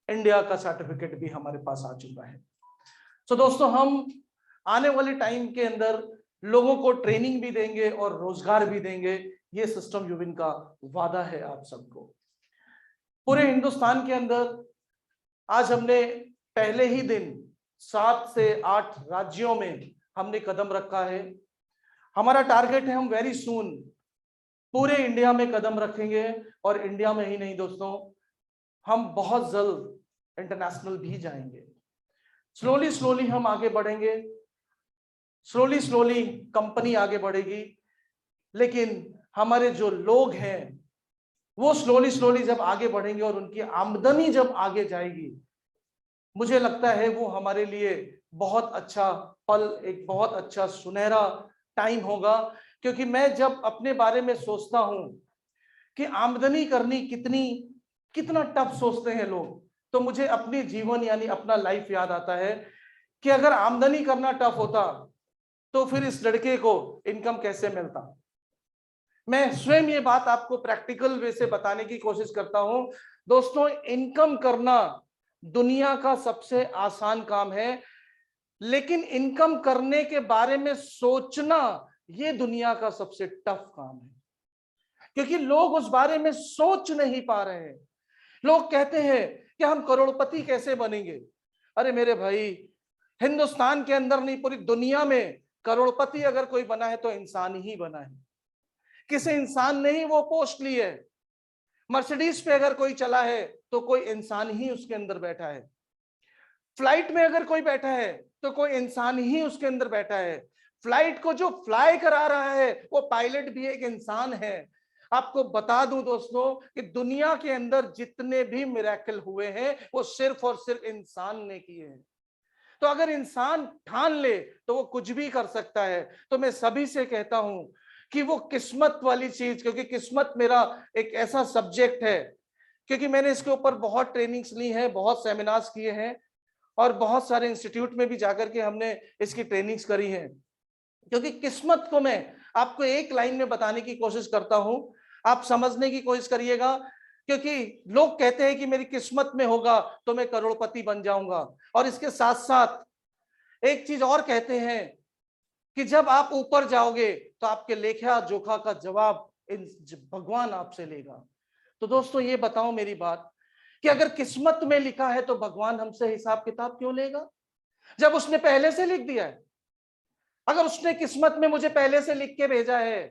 इंडिया का सर्टिफिकेट भी हमारे पास आ चुका है। तो दोस्तों, हम आने वाले टाइम के अंदर लोगों को ट्रेनिंग भी देंगे और रोजगार भी देंगे, ये सिस्टम यूविन का वादा है आप सबको। पूरे हिंदुस्तान के अंदर आज हमने पहले ही दिन 7 से 8 राज्यों में हमने कदम रखा है। हमारा टारगेट है हम वेरी सून पूरे इंडिया में कदम रखेंगे, और इंडिया में ही नहीं दोस्तों, हम बहुत जल्द इंटरनेशनल भी जाएंगे। स्लोली स्लोली हम आगे बढ़ेंगे, स्लोली स्लोली कंपनी आगे बढ़ेगी, लेकिन हमारे जो लोग हैं वो स्लोली स्लोली जब आगे बढ़ेंगे और उनकी आमदनी जब आगे जाएगी, मुझे लगता है वो हमारे लिए बहुत अच्छा पल, एक बहुत अच्छा सुनहरा टाइम होगा। क्योंकि मैं जब अपने बारे में सोचता हूं कि आमदनी करनी कितना टफ सोचते हैं लोग, तो मुझे अपने जीवन यानी अपना लाइफ याद आता है कि अगर आमदनी करना टफ होता तो फिर इस लड़के को इनकम कैसे मिलता। मैं स्वयं ये बात आपको प्रैक्टिकल वे से बताने की कोशिश करता हूं। दोस्तों, इनकम करना दुनिया का सबसे आसान काम है, लेकिन इनकम करने के बारे में सोचना ये दुनिया का सबसे टफ काम है, क्योंकि लोग उस बारे में सोच नहीं पा रहे हैं। लोग कहते हैं कि हम करोड़पति कैसे बनेंगे। अरे मेरे भाई, हिंदुस्तान के अंदर नहीं, पूरी दुनिया में करोड़पति अगर कोई बना है तो इंसान ही बना है। किसी इंसान ने ही वो पोस्ट ली है। मर्सिडीज पे अगर कोई चला है तो कोई इंसान ही उसके अंदर बैठा है। फ्लाइट में अगर कोई बैठा है तो कोई इंसान ही उसके अंदर बैठा है। फ्लाइट को जो फ्लाई करा रहा है वो पायलट भी एक इंसान है। आपको बता दूं दोस्तों कि दुनिया के अंदर जितने भी मिरेकल हुए हैं वो सिर्फ और सिर्फ इंसान ने किए हैं। तो अगर इंसान ठान ले तो वो कुछ भी कर सकता है। तो मैं सभी से कहता हूं कि वो किस्मत वाली चीज, क्योंकि किस्मत मेरा एक ऐसा सब्जेक्ट है, क्योंकि मैंने इसके ऊपर बहुत ट्रेनिंग्स ली हैं, बहुत सेमिनार्स किए हैं और बहुत सारे इंस्टीट्यूट में भी जाकर के हमने इसकी ट्रेनिंग्स करी हैं। क्योंकि किस्मत को मैं आपको एक लाइन में बताने की कोशिश करता हूं, आप समझने की कोशिश करिएगा। क्योंकि लोग कहते हैं कि मेरी किस्मत में होगा तो मैं करोड़पति बन जाऊंगा, और इसके साथ साथ एक चीज और कहते हैं कि जब आप ऊपर जाओगे तो आपके लेखा जोखा का जवाब भगवान आपसे लेगा। तो दोस्तों ये बताओ मेरी बात, कि अगर किस्मत में लिखा है तो भगवान हमसे हिसाब किताब क्यों लेगा, जब उसने पहले से लिख दिया है। अगर उसने किस्मत में मुझे पहले से लिख के भेजा है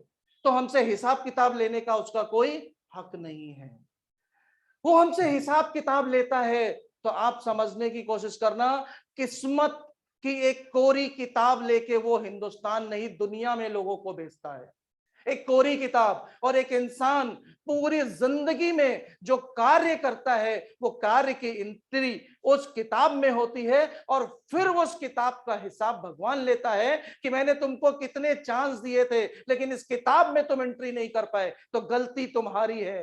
तो हमसे हिसाब किताब लेने का उसका कोई हक नहीं है। वो हमसे हिसाब किताब लेता है तो आप समझने की कोशिश करना, किस्मत की एक कोरी किताब लेके वो हिंदुस्तान नहीं दुनिया में लोगों को भेजता है। एक कोरी किताब, और एक इंसान पूरी जिंदगी में जो कार्य करता है वो कार्य की एंट्री उस किताब में होती है, और फिर वो उस किताब का हिसाब भगवान लेता है कि मैंने तुमको कितने चांस दिए थे लेकिन इस किताब में तुम एंट्री नहीं कर पाए, तो गलती तुम्हारी है,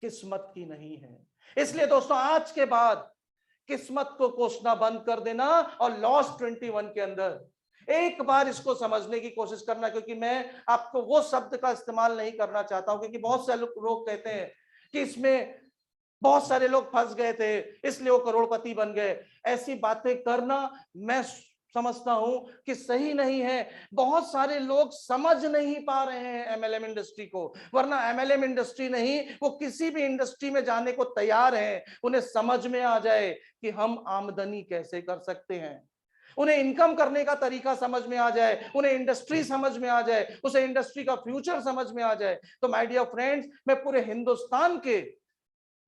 किस्मत की नहीं है। इसलिए दोस्तों आज के बाद किस्मत को कोसना बंद कर देना, और लॉस 21 के अंदर एक बार इसको समझने की कोशिश करना। क्योंकि मैं आपको वो शब्द का इस्तेमाल नहीं करना चाहता हूं, क्योंकि बहुत से लोग कहते हैं कि इसमें बहुत सारे लोग फंस गए थे इसलिए वो करोड़पति बन गए। ऐसी बातें करना मैं समझता हूं कि सही नहीं है। बहुत सारे लोग समझ नहीं पा रहे हैं एमएलएम इंडस्ट्री को, वरना एमएलएम इंडस्ट्री नहीं, वो किसी भी इंडस्ट्री में जाने को तैयार है। उन्हें समझ में आ जाए कि हम आमदनी कैसे कर सकते हैं, उन्हें इनकम करने का तरीका समझ में आ जाए, उन्हें इंडस्ट्री समझ में आ जाए, उसे इंडस्ट्री का फ्यूचर समझ में आ जाए। तो माय डियर फ्रेंड्स, मैं पूरे हिंदुस्तान के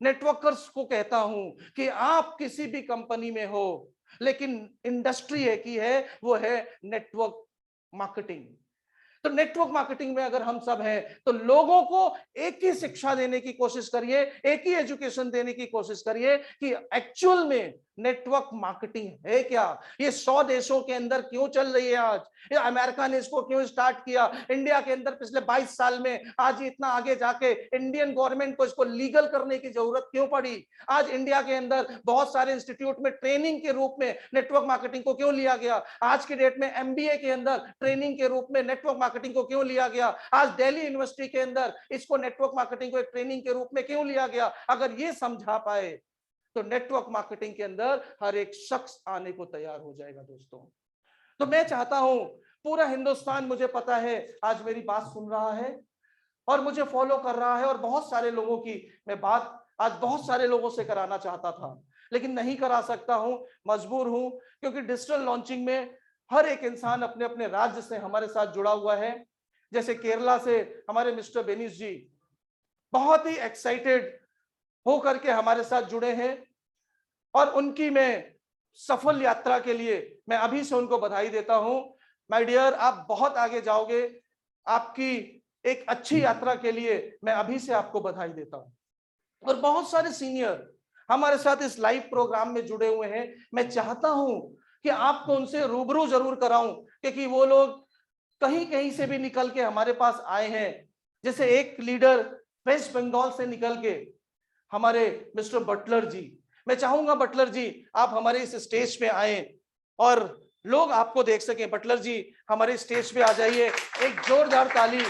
नेटवर्कर्स को कहता हूं कि आप किसी भी कंपनी में हो लेकिन इंडस्ट्री एक ही है, वो है नेटवर्क मार्केटिंग। तो नेटवर्क मार्केटिंग में अगर हम सब हैं तो लोगों को एक ही शिक्षा देने की कोशिश करिए, एक ही एजुकेशन देने की कोशिश करिए कि एक्चुअल में नेटवर्क मार्केटिंग है क्या, ये 100 देशों के अंदर क्यों चल रही है आज, ये अमेरिका ने इसको क्यों स्टार्ट किया, इंडिया के अंदर पिछले 22 साल में आज इतना आगे जाके इंडियन गवर्नमेंट को इसको लीगल करने की जरूरत क्यों पड़ी, आज इंडिया के अंदर बहुत सारे इंस्टीट्यूट में ट्रेनिंग के रूप में नेटवर्क मार्केटिंग को क्यों लिया गया, आज के डेट में एमबीए के अंदर ट्रेनिंग के रूप में नेटवर्क मार्केटिंग को क्यों लिया गया, आज दिल्ली यूनिवर्सिटी के अंदर इसको नेटवर्क मार्केटिंग को एक ट्रेनिंग के रूप में क्यों लिया गया। अगर ये समझा पाए तो नेटवर्क मार्केटिंग के अंदर हर एक शख्स आने को तैयार हो जाएगा दोस्तों। तो मैं चाहता हूं पूरा हिंदुस्तान, मुझे पता है आज मेरी बात सुन रहा है और मुझे फॉलो कर रहा है, और बहुत सारे लोगों की मैं बात आज बहुत सारे लोगों से कराना चाहता था लेकिन नहीं करा सकता हूं, मजबूर हूं, क्योंकि डिजिटल लॉन्चिंग में हर एक इंसान अपने अपने राज्य से हमारे साथ जुड़ा हुआ है। जैसे केरला से हमारे मिस्टर बेनिस जी बहुत ही एक्साइटेड होकर के हमारे साथ जुड़े हैं, और उनकी मैं सफल यात्रा के लिए मैं अभी से उनको बधाई देता हूं। माय डियर, आप बहुत आगे जाओगे, आपकी एक अच्छी यात्रा के लिए मैं अभी से आपको बधाई देता हूं। और बहुत सारे सीनियर हमारे साथ इस लाइव प्रोग्राम में जुड़े हुए हैं, मैं चाहता हूं कि आपको उनसे रूबरू जरूर कराऊं, क्योंकि वो लोग कहीं कहीं से भी निकल के हमारे पास आए हैं। जैसे एक लीडर वेस्ट बंगाल से निकल के हमारे मिस्टर बटलर जी, मैं चाहूंगा बटलर जी आप हमारे इस स्टेज पे आए और लोग आपको देख सकें। बटलर जी हमारे स्टेज पे आ जाइए, एक जोरदार ताली।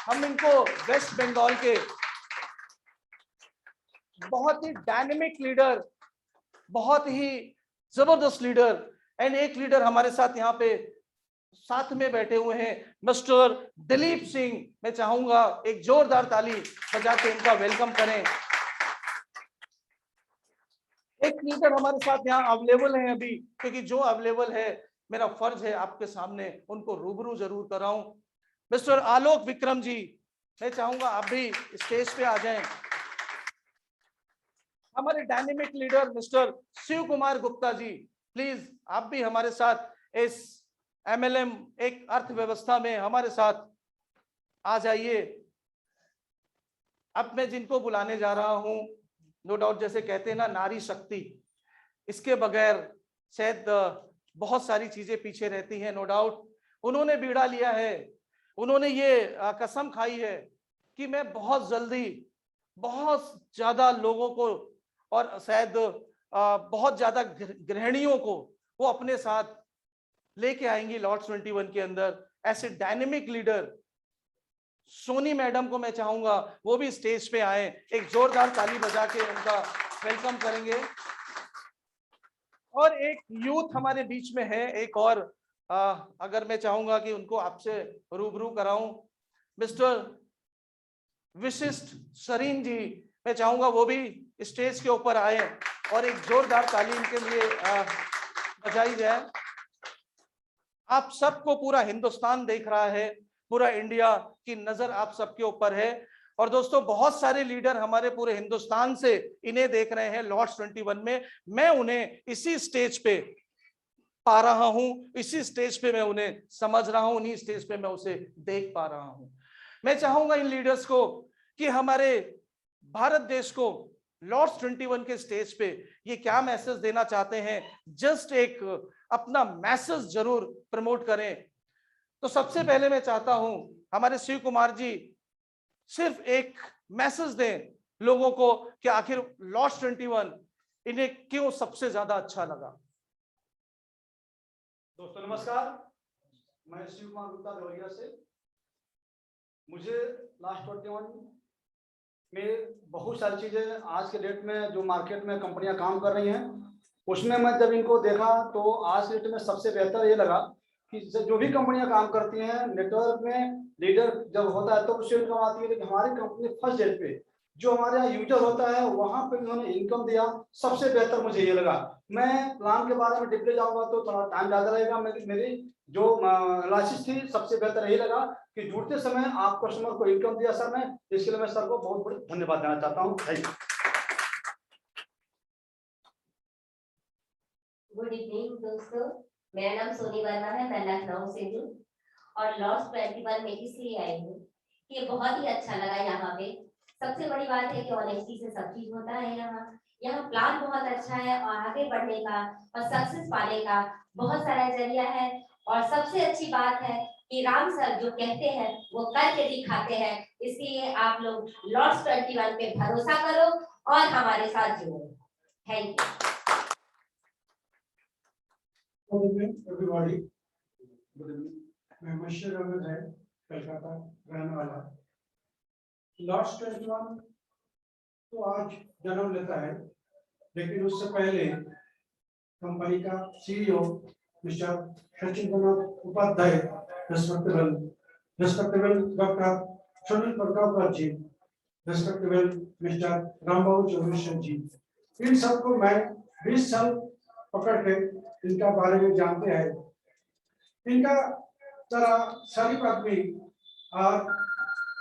हम इनको वेस्ट बंगाल के बहुत ही डायनेमिक लीडर, बहुत ही जबरदस्त लीडर, एंड एक लीडर हमारे साथ यहाँ पे साथ में बैठे हुए हैं मिस्टर दिलीप सिंह। मैं चाहूंगा एक जोरदार ताली बजा के इनका वेलकम करें। एक लीडर हमारे साथ यहाँ अवेलेबल है अभी, क्योंकि जो अवेलेबल है मेरा फर्ज है आपके सामने उनको रूबरू जरूर कराऊं। मिस्टर आलोक विक्रम जी, मैं चाहूंगा आप भी स्टेज पे आ जाएं। हमारे dynamic leader mister Shiv Kumar Gupta ji, please आप भी हमारे साथ इस एमएलएम एक अर्थव्यवस्था में हमारे साथ आ जाइए। अब मैं जिनको बुलाने जा रहा हूं, नो डाउट जैसे कहते हैं ना नारी शक्ति, इसके बगैर शायद बहुत सारी चीजें पीछे रहती हैं। नो डाउट उन्होंने बीड़ा लिया है, उन्होंने ये कसम खाई है कि मैं बहुत जल्दी बहुत ज्यादा लोगों को और शायद बहुत ज्यादा गृहिणियों को वो अपने साथ लेके आएंगी लॉर्ड्स 21 के अंदर। ऐसे डायनेमिक लीडर सोनी मैडम को मैं चाहूंगा वो भी स्टेज पे आए, एक जोरदार ताली बजा के उनका वेलकम करेंगे। और एक यूथ हमारे बीच में है, एक और अगर मैं चाहूंगा कि उनको आपसे रूबरू कराऊं, मिस्टर विशिष्ट सरीन जी, मैं चाहूंगा वो भी स्टेज के ऊपर आए और एक जोरदार ताली इनके लिए बजाई जाए। आप सबको पूरा हिंदुस्तान देख रहा है, पूरा इंडिया की नजर आप सबके ऊपर है। और दोस्तों बहुत सारे लीडर हमारे पूरे हिंदुस्तान से इन्हें देख रहे हैं लॉर्ड्स 21 में। मैं उन्हें इसी स्टेज पे पा रहा हूं, इसी स्टेज पे मैं उन्हें समझ रहा हूं, उन्हीं स्टेज पे मैं उसे देख पा रहा हूं। मैं चाहूंगा इन लीडर्स को कि हमारे भारत देश को लॉर्ड्स 21 के स्टेज पे ये क्या मैसेज देना चाहते हैं, जस्ट एक अपना मैसेज जरूर प्रमोट करें। तो सबसे पहले मैं चाहता हूं हमारे शिव कुमार जी सिर्फ एक मैसेज दें लोगों को कि आखिर लॉर्ड्स 21 इन्हें क्यों सबसे ज्यादा अच्छा लगा। दोस्तों नमस्कार, मैं शिव कुमार गुप्ता देवरिया से। मुझे लॉर्ड्स 21 में बहुत सारी चीजें आज के डेट में जो मार्केट में कंपनियां काम कर रही हैं उसमें मैं जब इनको देखा तो आज के डेट में सबसे बेहतर ये लगा कि जो भी कंपनियां काम करती हैं नेटवर्क में लीडर जब होता है तो उससे इनकम आती है, लेकिन हमारी कंपनी फर्स्ट डेट पे जो हमारे यहाँ यूजर होता है वहां पे उन्होंने इनकम दिया, सबसे बेहतर मुझे ये लगा। मैं प्लान के बारे में डिटेल जाऊंगा तो थोड़ा टाइम ज्यादा रहेगा। मेरी जो एनालिसिस थी सबसे बेहतर यही लगा कि जुड़ते समय आप कस्टमर को इनकम दिया सर ने, इसके लिए मैं सर को बहुत बहुत धन्यवाद देना चाहता हूँ। Thank you. गुड इवनिंग दोस्तों, मेरा नाम सोनी वर्मा है, मैं लखनऊ से हूँ और लॉर्ड्स 21 में इसलिए आई हूँ कि बहुत ही अच्छा लगा। यहाँ पे सबसे बड़ी बात है कि ऑनेस्टी से सब चीज होता है। यहाँ प्लान बहुत अच्छा है और आगे बढ़ने का और सक्सेस पाने का बहुत सारा जरिया है। और सबसे अच्छी बात है कि राम सर जो कहते हैं वो करके दिखाते हैं, इसलिए आप लोग लॉर्ड्स 21 पे भरोसा करो और हमारे साथ जुड़ो। Thank you. Good evening, everybody. Good evening. मैं मशहूर अहमद है, कलकत्ता रहने वाला। लॉर्ड्स 21 तो आज जन्म लेता है, लेकिन उससे पहले कंपनी का CEO mister Sachin Kumar Upadhyay, respectable doctor Sunil Prakash ji, respectable mister Rambabu Chaudhary ji, इन सबको मैं 20 साल पकड़ के इनका बारे में जानते हैं। इनका तरह शरीफ आदमी और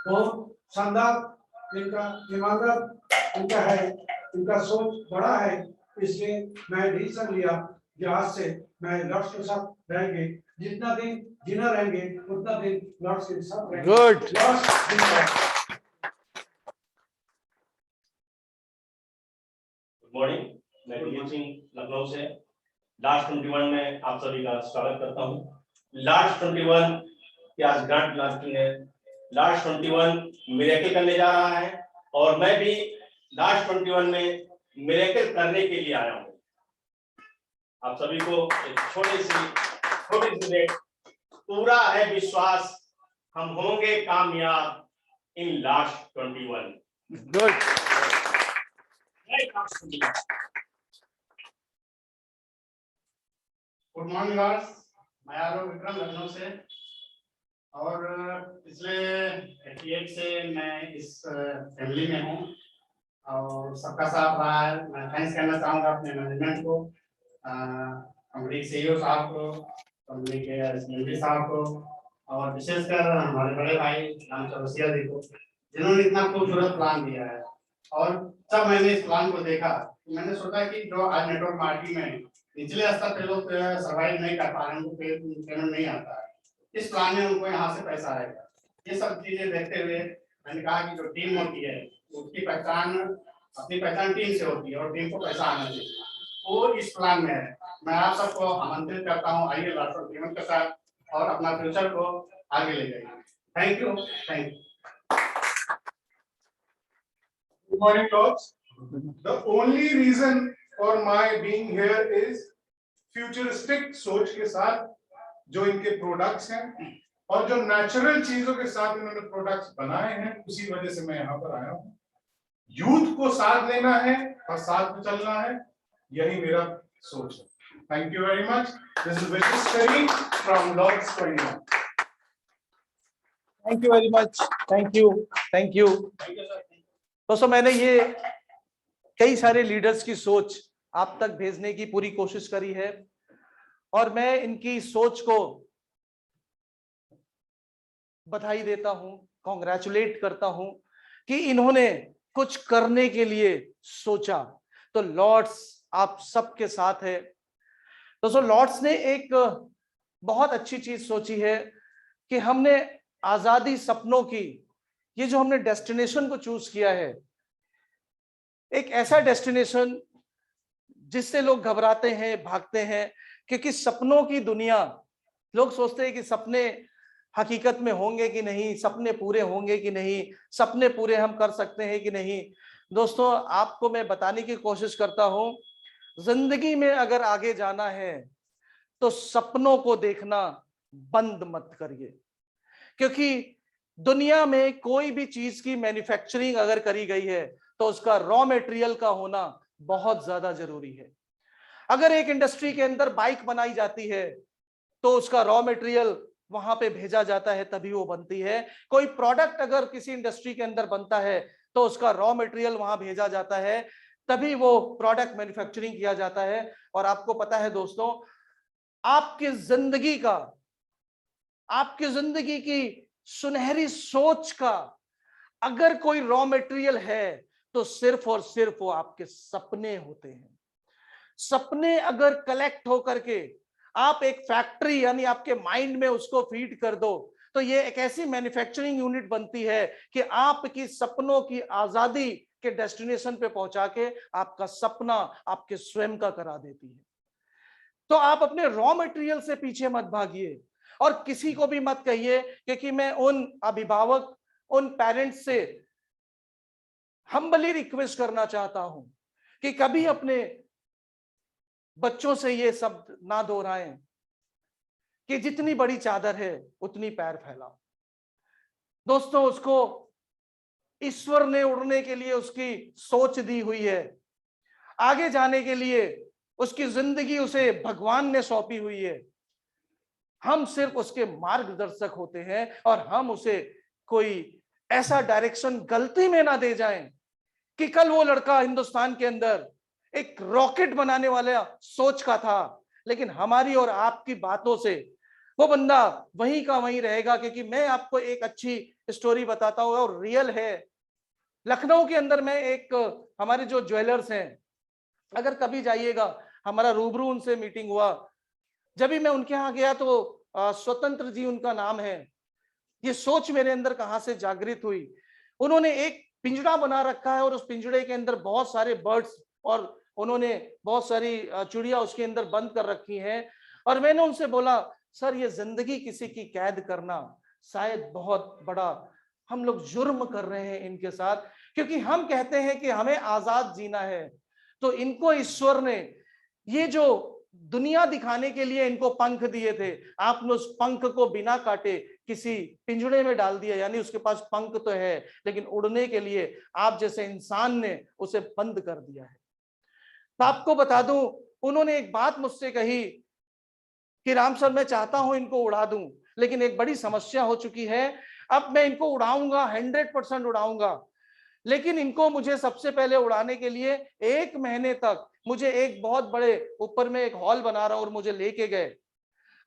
बहुत शानदार इनका ईमानदार इनका है, इनका सोच बड़ा है, इसलिए मैं डिसीजन लिया कि आज से मैं लॉर्ड्स के साथ रहेंगे, जितना दिन जीना रहेंगे उतना दिन लॉर्ड्स के साथ रहेंगे। गुड। गुड मॉर्निंग, मैं डीएन सिंह लखनऊ से लॉर्ड्स 21 में आप सभी का स्वागत करता हूं। लॉर्ड्स 21 की आज ग्रैंड लॉन्चिंग है। लॉर्ड्स 21 मिरेकल करने जा रहा है और मैं भी लॉर्ड्स 21 में मिरेकल करने के लिए आया हूं। आप सभी को एक छोटी सी डेट, पूरा है विश्वास हम होंगे कामयाब in Lords 21। Good. Good morning Lords, मैं आलोक विक्रम लखनऊ से और पिछले 88 से मैं इस फैमिली में हूँ और सबका साथ रहा है। मैं थैंक्स करना चाहूँगा अपने मैनेजमेंट को, कंपनी के सीईओ साहब को, कंपनी के एमडी साहब को और विशेषकर हमारे बड़े भाई राम चौरसिया जी को, जिन्होंने इतना खूबसूरत प्लान दिया है। और जब मैंने इस प्लान को देखा मैंने सोचा कि जो आज नेटवर्क मार्केटिंग में निचले स्तर पे लोग सर्वाइव नहीं कर पा रहे हैं, उनको पेमेंट नहीं आता है, इस प्लान में उनको यहाँ से पैसा आएगा। ये सब चीजें देखते हुए मैंने कहा कि जो टीम होती है उसकी पहचान, अपनी पहचान टीम से होती है और टीम को पैसा आना चाहिए, वो इस प्लान में है। मैं आप सबको आमंत्रित करता हूँ, आइए लॉर्ड्स 21 के साथ और अपना फ्यूचर को आगे ले जाइए। Thank you. Good morning, Lords. The only reason for my being here is futuristic सोच के साथ जो इनके प्रोडक्ट्स हैं और जो नेचुरल चीजों के साथ इन्होंने प्रोडक्ट्स बनाए हैं, उसी वजह से मैं यहाँ पर आया हूँ। यूथ को साथ लेना है और साथ में चलना है, यही मेरा सोच है। Thank you very much. This is Vishweshwari from Lords 21। Thank you very much. Thank you, thank you. दोस्तों, मैंने ये कई सारे लीडर्स की सोच आप तक भेजने की पूरी कोशिश करी है, और मैं इनकी सोच को बधाई देता हूं, कॉन्ग्रेचुलेट करता हूं कि इन्होंने कुछ करने के लिए सोचा। तो लॉर्ड्स आप सबके साथ है। दोस्तों, लॉर्ड्स ने एक बहुत अच्छी चीज सोची है कि हमने आजादी सपनों की, ये जो हमने डेस्टिनेशन को चूज किया है, एक ऐसा डेस्टिनेशन जिससे लोग घबराते हैं, भागते हैं, क्योंकि सपनों की दुनिया, लोग सोचते हैं कि सपने हकीकत में होंगे कि नहीं, सपने पूरे होंगे कि नहीं, सपने पूरे हम कर सकते हैं कि नहीं। दोस्तों, आपको मैं बताने की कोशिश करता हूं, जिंदगी में अगर आगे जाना है तो सपनों को देखना बंद मत करिए, क्योंकि दुनिया में कोई भी चीज की मैन्युफैक्चरिंग अगर करी गई है तो उसका रॉ मटेरियल का होना बहुत ज्यादा जरूरी है। अगर एक इंडस्ट्री के अंदर बाइक बनाई जाती है तो उसका रॉ मटेरियल वहां पे भेजा जाता है, तभी वो बनती है। कोई प्रोडक्ट अगर किसी इंडस्ट्री के अंदर बनता है तो उसका रॉ मटेरियल वहां भेजा जाता है, तभी वो प्रोडक्ट मैन्युफैक्चरिंग किया जाता है। और आपको पता है दोस्तों, आपकी जिंदगी की सुनहरी सोच का अगर कोई रॉ मटेरियल है तो सिर्फ और सिर्फ वो आपके सपने होते हैं। सपने अगर कलेक्ट होकर के आप एक फैक्ट्री यानी आपके माइंड में उसको फीड कर दो, तो ये एक ऐसी मैन्युफैक्चरिंग यूनिट बनती है कि आपकी सपनों की आजादी के डेस्टिनेशन पे पहुंचा के आपका सपना आपके स्वयं का करा देती है। तो आप अपने रॉ मटेरियल से पीछे मत भागिए, और किसी को भी मत कहिए, क्योंकि मैं उन अभिभावक, उन पेरेंट्स से हम्बली रिक्वेस्ट करना चाहता हूं कि कभी अपने बच्चों से ये शब्द ना दोहराएं कि जितनी बड़ी चादर है उतनी पैर फैलाओ। दोस्तों, उसको ईश्वर ने उड़ने के लिए उसकी सोच दी हुई है, आगे जाने के लिए उसकी जिंदगी उसे भगवान ने सौंपी हुई है। हम सिर्फ उसके मार्गदर्शक होते हैं, और हम उसे कोई ऐसा डायरेक्शन गलती में ना दे जाएं कि कल वो लड़का हिंदुस्तान के अंदर एक रॉकेट बनाने वाला सोच का था, लेकिन हमारी और आपकी बातों से वो बंदा वहीं का वहीं रहेगा। क्योंकि मैं आपको एक अच्छी स्टोरी बताता हूँ, और रियल है। लखनऊ के अंदर में एक, हमारे जो ज्वेलर्स हैं, अगर कभी जाइएगा, हमारा रूबरू उनसे मीटिंग हुआ। जब भी मैं उनके यहाँ गया तो स्वतंत्र जी उनका नाम है। ये सोच मेरे अंदर कहाँ से जागृत हुई, उन्होंने एक पिंजरा बना रखा है और उस पिंजरे के अंदर बहुत सारे बर्ड्स और उन्होंने बहुत सारी चिड़िया उसके अंदर बंद कर रखी हैं। और मैंने उनसे बोला, सर ये जिंदगी किसी की कैद करना शायद बहुत बड़ा हम लोग जुर्म कर रहे हैं इनके साथ, क्योंकि हम कहते हैं कि हमें आजाद जीना है। तो इनको ईश्वर ने ये जो दुनिया दिखाने के लिए इनको पंख दिए थे, आपने उस पंख को बिना काटे किसी पिंजड़े में डाल दिया। यानी उसके पास पंख तो है, लेकिन उड़ने के लिए आप जैसे इंसान ने उसे बंद कर दिया है। तो आपको बता दूं, उन्होंने एक बात मुझसे कही कि राम सर, मैं चाहता हूं इनको उड़ा दूं, लेकिन एक बड़ी समस्या हो चुकी है। अब मैं इनको उड़ाऊंगा, 100% उड़ाऊंगा, लेकिन इनको मुझे सबसे पहले उड़ाने के लिए 1 महीने तक मुझे एक बहुत बड़े ऊपर में एक हॉल बना रहा और मुझे लेके गए।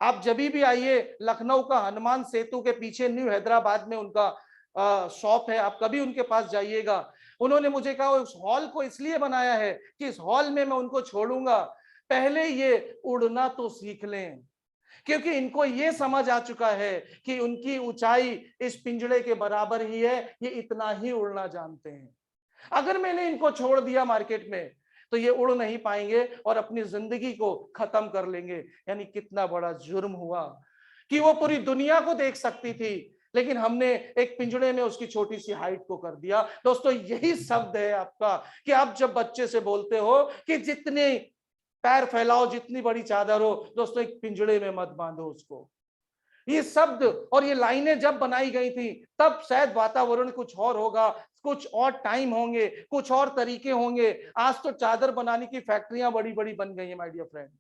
आप जब भी आइए, लखनऊ का हनुमान सेतु के पीछे न्यू हैदराबाद में उनका शॉप है, आप कभी उनके पास जाइएगा। उन्होंने मुझे कहा उस हॉल को इसलिए बनाया है कि इस हॉल में मैं उनको छोड़ूंगा, पहले ये उड़ना तो सीख लें, क्योंकि इनको ये समझ आ चुका है कि उनकी ऊंचाई इस पिंजड़े के बराबर ही है, ये इतना ही उड़ना जानते हैं। अगर मैंने इनको छोड़ दिया मार्केट में तो ये उड़ नहीं पाएंगे और अपनी जिंदगी को खत्म कर लेंगे। यानी कितना बड़ा जुर्म हुआ कि वो पूरी दुनिया को देख सकती थी, लेकिन हमने एक पिंजड़े में उसकी छोटी सी हाइट को कर दिया। दोस्तों, यही शब्द है आपका कि आप जब बच्चे से बोलते हो कि जितने पैर फैलाओ, जितनी बड़ी चादर हो, दोस्तों एक पिंजड़े में मत बांधो उसको। ये शब्द और ये लाइनें जब बनाई गई थी तब शायद वातावरण कुछ और होगा, कुछ और टाइम होंगे, कुछ और तरीके होंगे। आज तो चादर बनाने की फैक्ट्रियां बड़ी बड़ी बन गई है माय डियर फ्रेंड।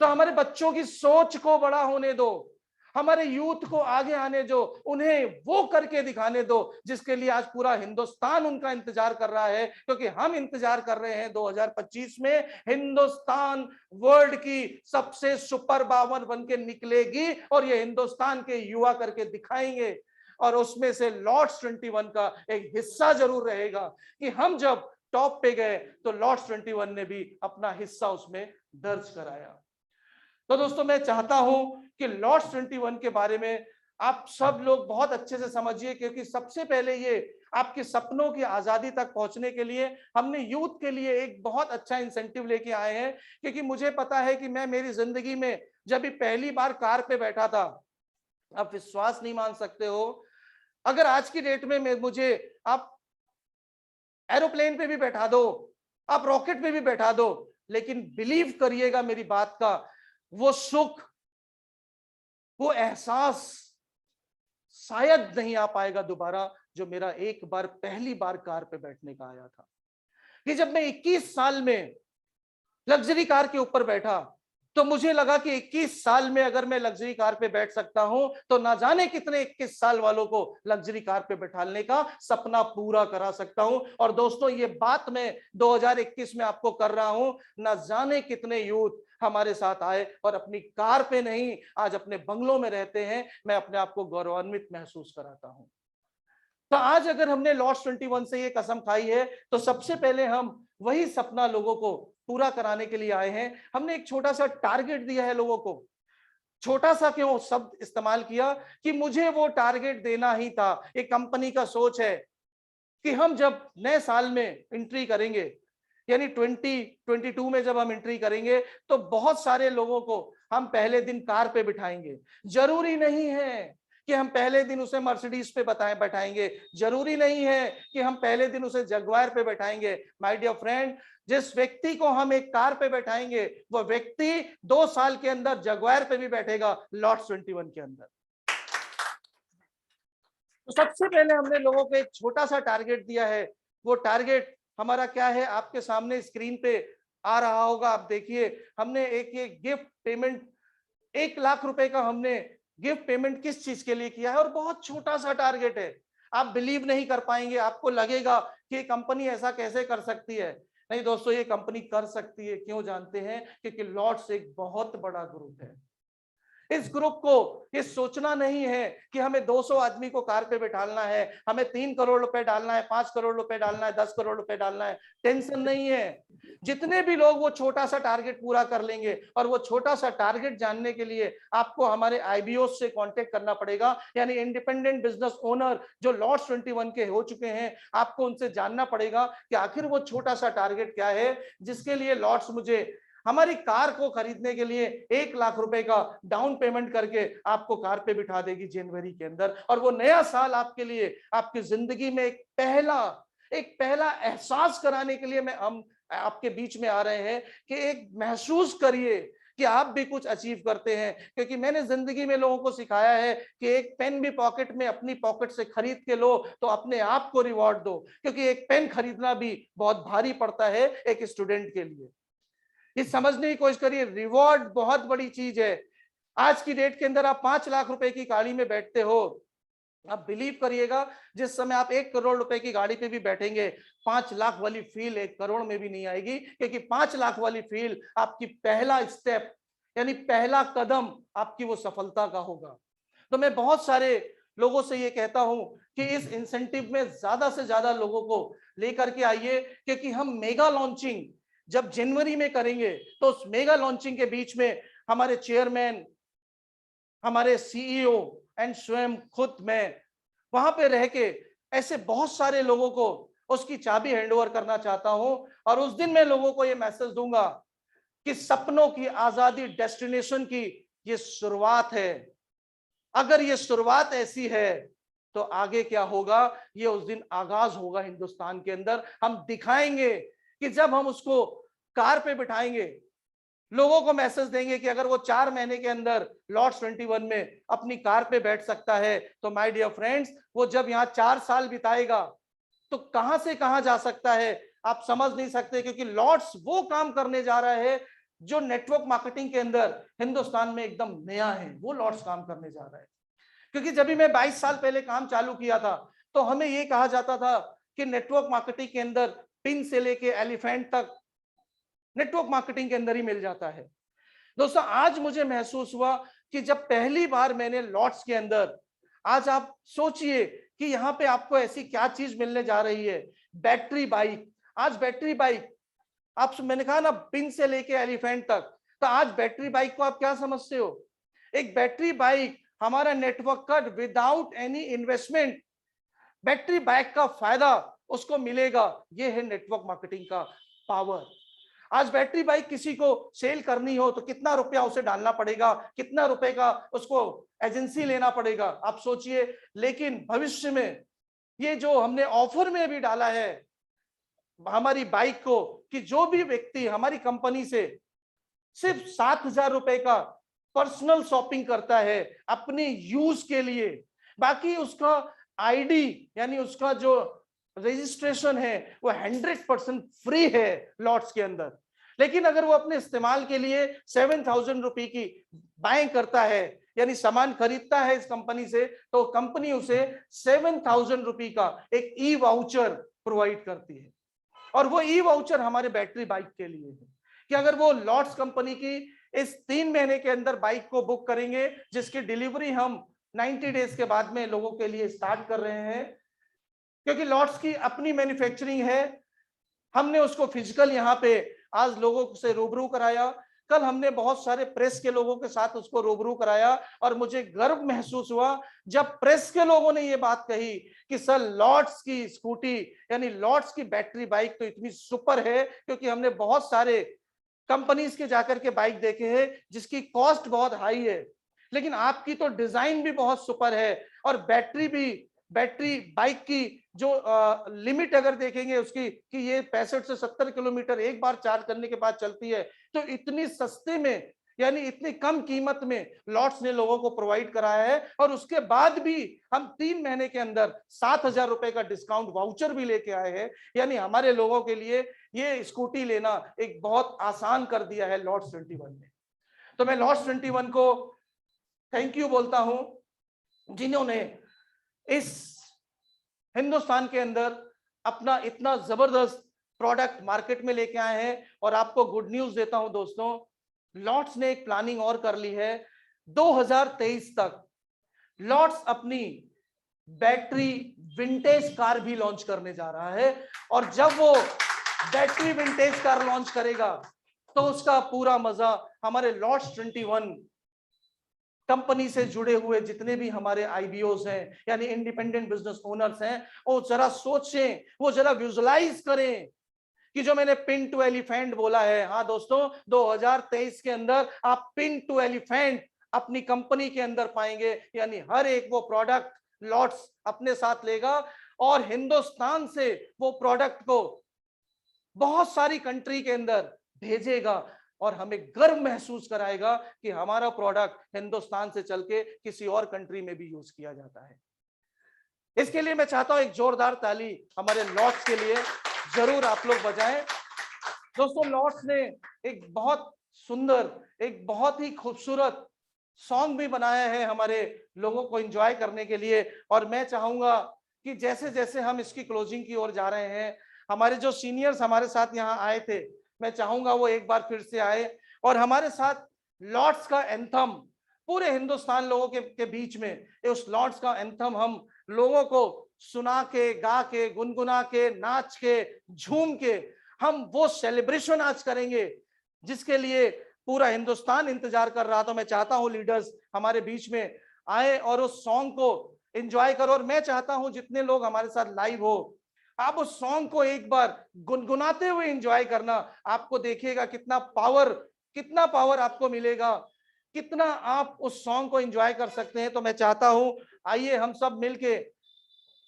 तो हमारे बच्चों की सोच को बड़ा होने दो, हमारे यूथ को आगे आने दो, उन्हें वो करके दिखाने दो जिसके लिए आज पूरा हिंदुस्तान उनका इंतजार कर रहा है। क्योंकि हम इंतजार कर रहे हैं 2025 में हिंदुस्तान वर्ल्ड की सबसे सुपर पावर बन के निकलेगी और ये हिंदुस्तान के युवा करके दिखाएंगे। और उसमें से लॉर्ड्स 21 का एक हिस्सा जरूर रहेगा कि हम जब टॉप पे गए तो लॉर्ड्स 21 ने भी अपना हिस्सा उसमें दर्ज कराया। तो दोस्तों मैं चाहता हूं कि लॉर्ड्स 21 के बारे में आप सब लोग बहुत अच्छे से समझिए, क्योंकि सबसे पहले ये आपके सपनों की आजादी तक पहुंचने के लिए हमने यूथ के लिए एक बहुत अच्छा इंसेंटिव लेके आए हैं। क्योंकि मुझे पता है कि मैं मेरी जिंदगी में जब भी पहली बार कार पे बैठा था, आप विश्वास नहीं मान सकते हो, अगर आज की डेट में मुझे आप एरोप्लेन पे भी बैठा दो, आप रॉकेट पे भी बैठा दो, लेकिन बिलीव करिएगा मेरी बात का, वो सुख, वो एहसास शायद नहीं आ पाएगा दोबारा जो मेरा एक बार पहली बार कार पे बैठने का आया था। कि जब मैं 21 साल में लग्जरी कार के ऊपर बैठा तो मुझे लगा कि 21 साल में अगर मैं लग्जरी कार पे बैठ सकता हूं तो ना जाने कितने 21 साल वालों को लग्जरी कार पे बैठाने का सपना पूरा करा सकता हूं। और दोस्तों ये बात मैं 2021 में आपको कर रहा हूं, ना जाने कितने यूथ हमारे साथ आए और अपनी कार पे नहीं आज अपने बंगलों में रहते हैं। मैं अपने आप को गौरवान्वित महसूस कराता हूं। तो आज अगर हमने लॉर्ड्स 21 से ये कसम खाई है तो सबसे पहले हम वही सपना लोगों को पूरा कराने के लिए आए हैं। हमने एक छोटा सा टारगेट दिया है लोगों को। छोटा सा क्यों शब्द इस्तेमाल किया कि मुझे वो टारगेट देना ही था। एक कंपनी का सोच है कि हम जब नए साल में एंट्री करेंगे, यानी 2022 में जब हम एंट्री करेंगे तो बहुत सारे लोगों को हम पहले दिन कार पे बिठाएंगे। जरूरी नहीं है कि हम पहले दिन उसे मर्सिडीज पे बैठाएंगे, जरूरी नहीं है कि हम पहले दिन उसे जगुआर पे बैठाएंगे। माय डियर फ्रेंड, जिस व्यक्ति को हम एक कार पे बैठाएंगे वो व्यक्ति 2 साल के अंदर जगुआर पे भी बैठेगा लॉर्ड्स 21 के अंदर। तो सबसे पहले हमने लोगों को एक छोटा सा टारगेट दिया है। वो टारगेट हमारा क्या है आपके सामने स्क्रीन पे आ रहा होगा, आप देखिए। हमने एक गिफ्ट पेमेंट 1 लाख रुपए का हमने गिफ्ट पेमेंट किस चीज के लिए किया है, और बहुत छोटा सा टारगेट है। आप बिलीव नहीं कर पाएंगे, आपको लगेगा कि ये कंपनी ऐसा कैसे कर सकती है। नहीं दोस्तों, ये कंपनी कर सकती है। क्यों जानते हैं? क्योंकि लॉर्ड्स एक बहुत बड़ा ग्रुप है। इस ग्रुप को ये सोचना नहीं है कि हमें 200 आदमी को कार पे बैठाना है, हमें 3 करोड़ रुपए डालना है, 5 करोड़ रुपए डालना है, 10 करोड़ रुपए डालना है। टेंशन नहीं है। जितने भी लोग वो छोटा सा टारगेट पूरा कर लेंगे, और वो छोटा सा टारगेट जानने के लिए आपको हमारे आईबीओ से कांटेक्ट करना पड़ेगा, यानी इंडिपेंडेंट बिजनेस ओनर जो लॉर्ड्स 21 के हो चुके हैं। आपको उनसे जानना पड़ेगा कि आखिर वो छोटा सा टारगेट क्या है जिसके लिए लॉर्ड्स मुझे हमारी कार को खरीदने के लिए 1 लाख रुपए का डाउन पेमेंट करके आपको कार पे बिठा देगी जनवरी के अंदर। और वो नया साल आपके लिए, आपकी जिंदगी में एक पहला एहसास कराने के लिए हम आपके बीच में आ रहे हैं कि एक महसूस करिए कि आप भी कुछ अचीव करते हैं। क्योंकि मैंने जिंदगी में लोगों को सिखाया है कि एक पेन भी पॉकेट में अपनी पॉकेट से खरीद के लो तो अपने आप को रिवॉर्ड दो, क्योंकि एक पेन खरीदना भी बहुत भारी पड़ता है एक स्टूडेंट के लिए। ये समझने की कोशिश करिए, रिवॉर्ड बहुत बड़ी चीज है। आज की डेट के अंदर आप 5 लाख रुपए की गाड़ी में बैठते हो, आप बिलीव करिएगा जिस समय आप 1 करोड़ रुपए की गाड़ी पे भी बैठेंगे 5 लाख वाली फील 1 करोड़ में भी नहीं आएगी। क्योंकि 5 लाख वाली फील आपकी पहला स्टेप, यानी पहला कदम आपकी वो सफलता का होगा। तो मैं बहुत सारे लोगों से ये कहता हूं कि इस इंसेंटिव में ज्यादा से ज्यादा लोगों को लेकर के आइए, क्योंकि हम मेगा लॉन्चिंग जब जनवरी में करेंगे तो उस मेगा लॉन्चिंग के बीच में हमारे चेयरमैन, हमारे सीईओ एंड स्वयं खुद मैं वहां पे रह के ऐसे बहुत सारे लोगों को उसकी चाबी हैंडओवर करना चाहता हूं। और उस दिन मैं लोगों को ये मैसेज दूंगा कि सपनों की आजादी डेस्टिनेशन की ये शुरुआत है। अगर ये शुरुआत ऐसी है तो आगे क्या होगा, ये उस दिन आगाज होगा हिंदुस्तान के अंदर। हम दिखाएंगे कि जब हम उसको कार पे बिठाएंगे लोगों को मैसेज देंगे कि अगर वो 4 महीने के अंदर लॉर्ड्स 21 में अपनी कार पे बैठ सकता है, तो माय डियर फ्रेंड्स, वो जब यहाँ 4 साल बिताएगा तो कहां से कहां जा सकता है आप समझ नहीं सकते। क्योंकि लॉर्ड्स वो काम करने जा रहा है जो नेटवर्क मार्केटिंग के अंदर हिंदुस्तान में एकदम नया है, वो लॉर्ड्स काम करने जा रहा है। क्योंकि जब भी मैं 22 साल पहले काम चालू किया था तो हमें ये कहा जाता था कि नेटवर्क मार्केटिंग के अंदर पिन से लेके एलिफेंट तक नेटवर्क मार्केटिंग के अंदर ही मिल जाता है। दोस्तों, आज मुझे महसूस हुआ कि जब पहली बार मैंने लॉट्स के अंदर, आज आप सोचिए कि यहाँ पे आपको ऐसी क्या चीज मिलने जा रही है, बैटरी बाइक। आज बैटरी बाइक, आप, मैंने कहा ना, पिन से लेके एलिफेंट तक, तो आज बैटरी बाइक को आप क्या समझते हो? एक बैटरी बाइक हमारा नेटवर्क का without any investment, battery bike का फायदा उसको मिलेगा। ये है नेटवर्क मार्केटिंग का पावर। आज बैटरी बाइक किसी को सेल करनी हो तो कितना रुपया उसे डालना पड़ेगा, कितना रुपए का उसको एजेंसी लेना पड़ेगा, आप सोचिए। लेकिन भविष्य में ये जो हमने ऑफर में भी डाला है हमारी बाइक को, कि जो भी व्यक्ति हमारी कंपनी से सिर्फ 7,000 रुपए का पर्सनल शॉपिंग करता है अपने यूज के लिए, बाकी उसका आईडी यानी उसका जो रजिस्ट्रेशन है वो 100% फ्री है लॉट्स के अंदर। लेकिन अगर वो अपने इस्तेमाल के लिए 7,000 रुपए की बाइंग करता है, यानी सामान खरीदता है इस कंपनी से, तो कंपनी उसे 7,000 रुपए का एक ई वाउचर प्रोवाइड करती है। और वो ई वाउचर हमारे बैटरी बाइक के लिए है कि अगर वो लॉट्स कंपनी की इस 3 महीने के अंदर बाइक को बुक करेंगे, जिसकी डिलीवरी हम 90 डेज के बाद में लोगों के लिए स्टार्ट कर रहे हैं, क्योंकि लॉट्स की अपनी मैन्युफैक्चरिंग है। हमने उसको फिजिकल यहाँ पे आज लोगों से रूबरू कराया, कल हमने बहुत सारे प्रेस के लोगों के साथ उसको रूबरू कराया, और मुझे गर्व महसूस हुआ जब प्रेस के लोगों ने ये बात कही कि सर, लॉट्स की स्कूटी यानी लॉट्स की बैटरी बाइक तो इतनी सुपर है, क्योंकि हमने बहुत सारे कंपनीज के जाकर के बाइक देखे हैं जिसकी कॉस्ट बहुत हाई है, लेकिन आपकी तो डिजाइन भी बहुत सुपर है, और बैटरी बाइक की जो लिमिट अगर देखेंगे उसकी कि ये 65 से 70 किलोमीटर एक बार चार्ज करने के बाद चलती है। तो इतनी सस्ते में यानी इतनी कम कीमत में लॉट्स ने लोगों को प्रोवाइड कराया है, और उसके बाद भी हम 3 महीने के अंदर 7,000 रुपए का डिस्काउंट वाउचर भी लेके आए हैं। यानी हमारे लोगों के लिए ये स्कूटी लेना एक बहुत आसान कर दिया है लॉट्स 21 ने। तो मैं लॉट्स 21 को थैंक यू बोलता हूं, जिन्होंने इस हिंदुस्तान के अंदर अपना इतना जबरदस्त प्रोडक्ट मार्केट में लेके आए हैं। और आपको गुड न्यूज देता हूं दोस्तों, लॉट्स ने एक प्लानिंग और कर ली है। 2023 तक लॉट्स अपनी बैटरी विंटेज कार भी लॉन्च करने जा रहा है, और जब वो बैटरी विंटेज कार लॉन्च करेगा तो उसका पूरा मजा हमारे लॉट्स 21 कंपनी से जुड़े हुए जितने भी हमारे आईबीओस हैं यानी इंडिपेंडेंट बिजनेस ओनर्स हैं, वो जरा सोचें, वो जरा विजुलाइज करें कि जो मैंने पिन टू एलिफेंट बोला है, हाँ दोस्तों, 2023 के अंदर आप पिन टू एलिफेंट अपनी कंपनी के अंदर पाएंगे। यानी हर एक वो प्रोडक्ट लॉट्स अपने साथ लेगा और हिंदुस्तान से वो प्रोडक्ट को बहुत सारी कंट्री के अंदर भेजेगा, और हमें गर्व महसूस कराएगा कि हमारा प्रोडक्ट हिंदुस्तान से चल के किसी और कंट्री में भी यूज किया जाता है। इसके लिए मैं चाहता हूं एक जोरदार ताली हमारे लॉट्स के लिए जरूर आप लोग बजाएं। दोस्तों, लॉट्स ने एक बहुत सुंदर, एक बहुत ही खूबसूरत सॉन्ग भी बनाया है हमारे लोगों को एंजॉय करने के लिए, और मैं चाहूंगा कि जैसे जैसे हम इसकी क्लोजिंग की ओर जा रहे हैं, हमारे जो सीनियर्स हमारे साथ यहाँ आए थे, मैं चाहूंगा वो एक बार फिर से आए और हमारे साथ लॉट्स का एंथम पूरे हिंदुस्तान लोगों के बीच में, उस लॉट्स का एंथम हम लोगों को सुना के, गा के, गुनगुना के, नाच के, झूम के हम वो सेलिब्रेशन आज करेंगे जिसके लिए पूरा हिंदुस्तान इंतजार कर रहा था। मैं चाहता हूं लीडर्स हमारे बीच में आए और उस सॉन्ग को एंजॉय करो, और मैं चाहता हूं जितने लोग हमारे साथ लाइव हो, आप उस सॉन्ग को एक बार गुनगुनाते हुए एंजॉय करना। आपको देखिएगा कितना पावर आपको मिलेगा, कितना आप उस सॉन्ग को एंजॉय कर सकते हैं। तो मैं चाहता हूं आइए हम सब मिलके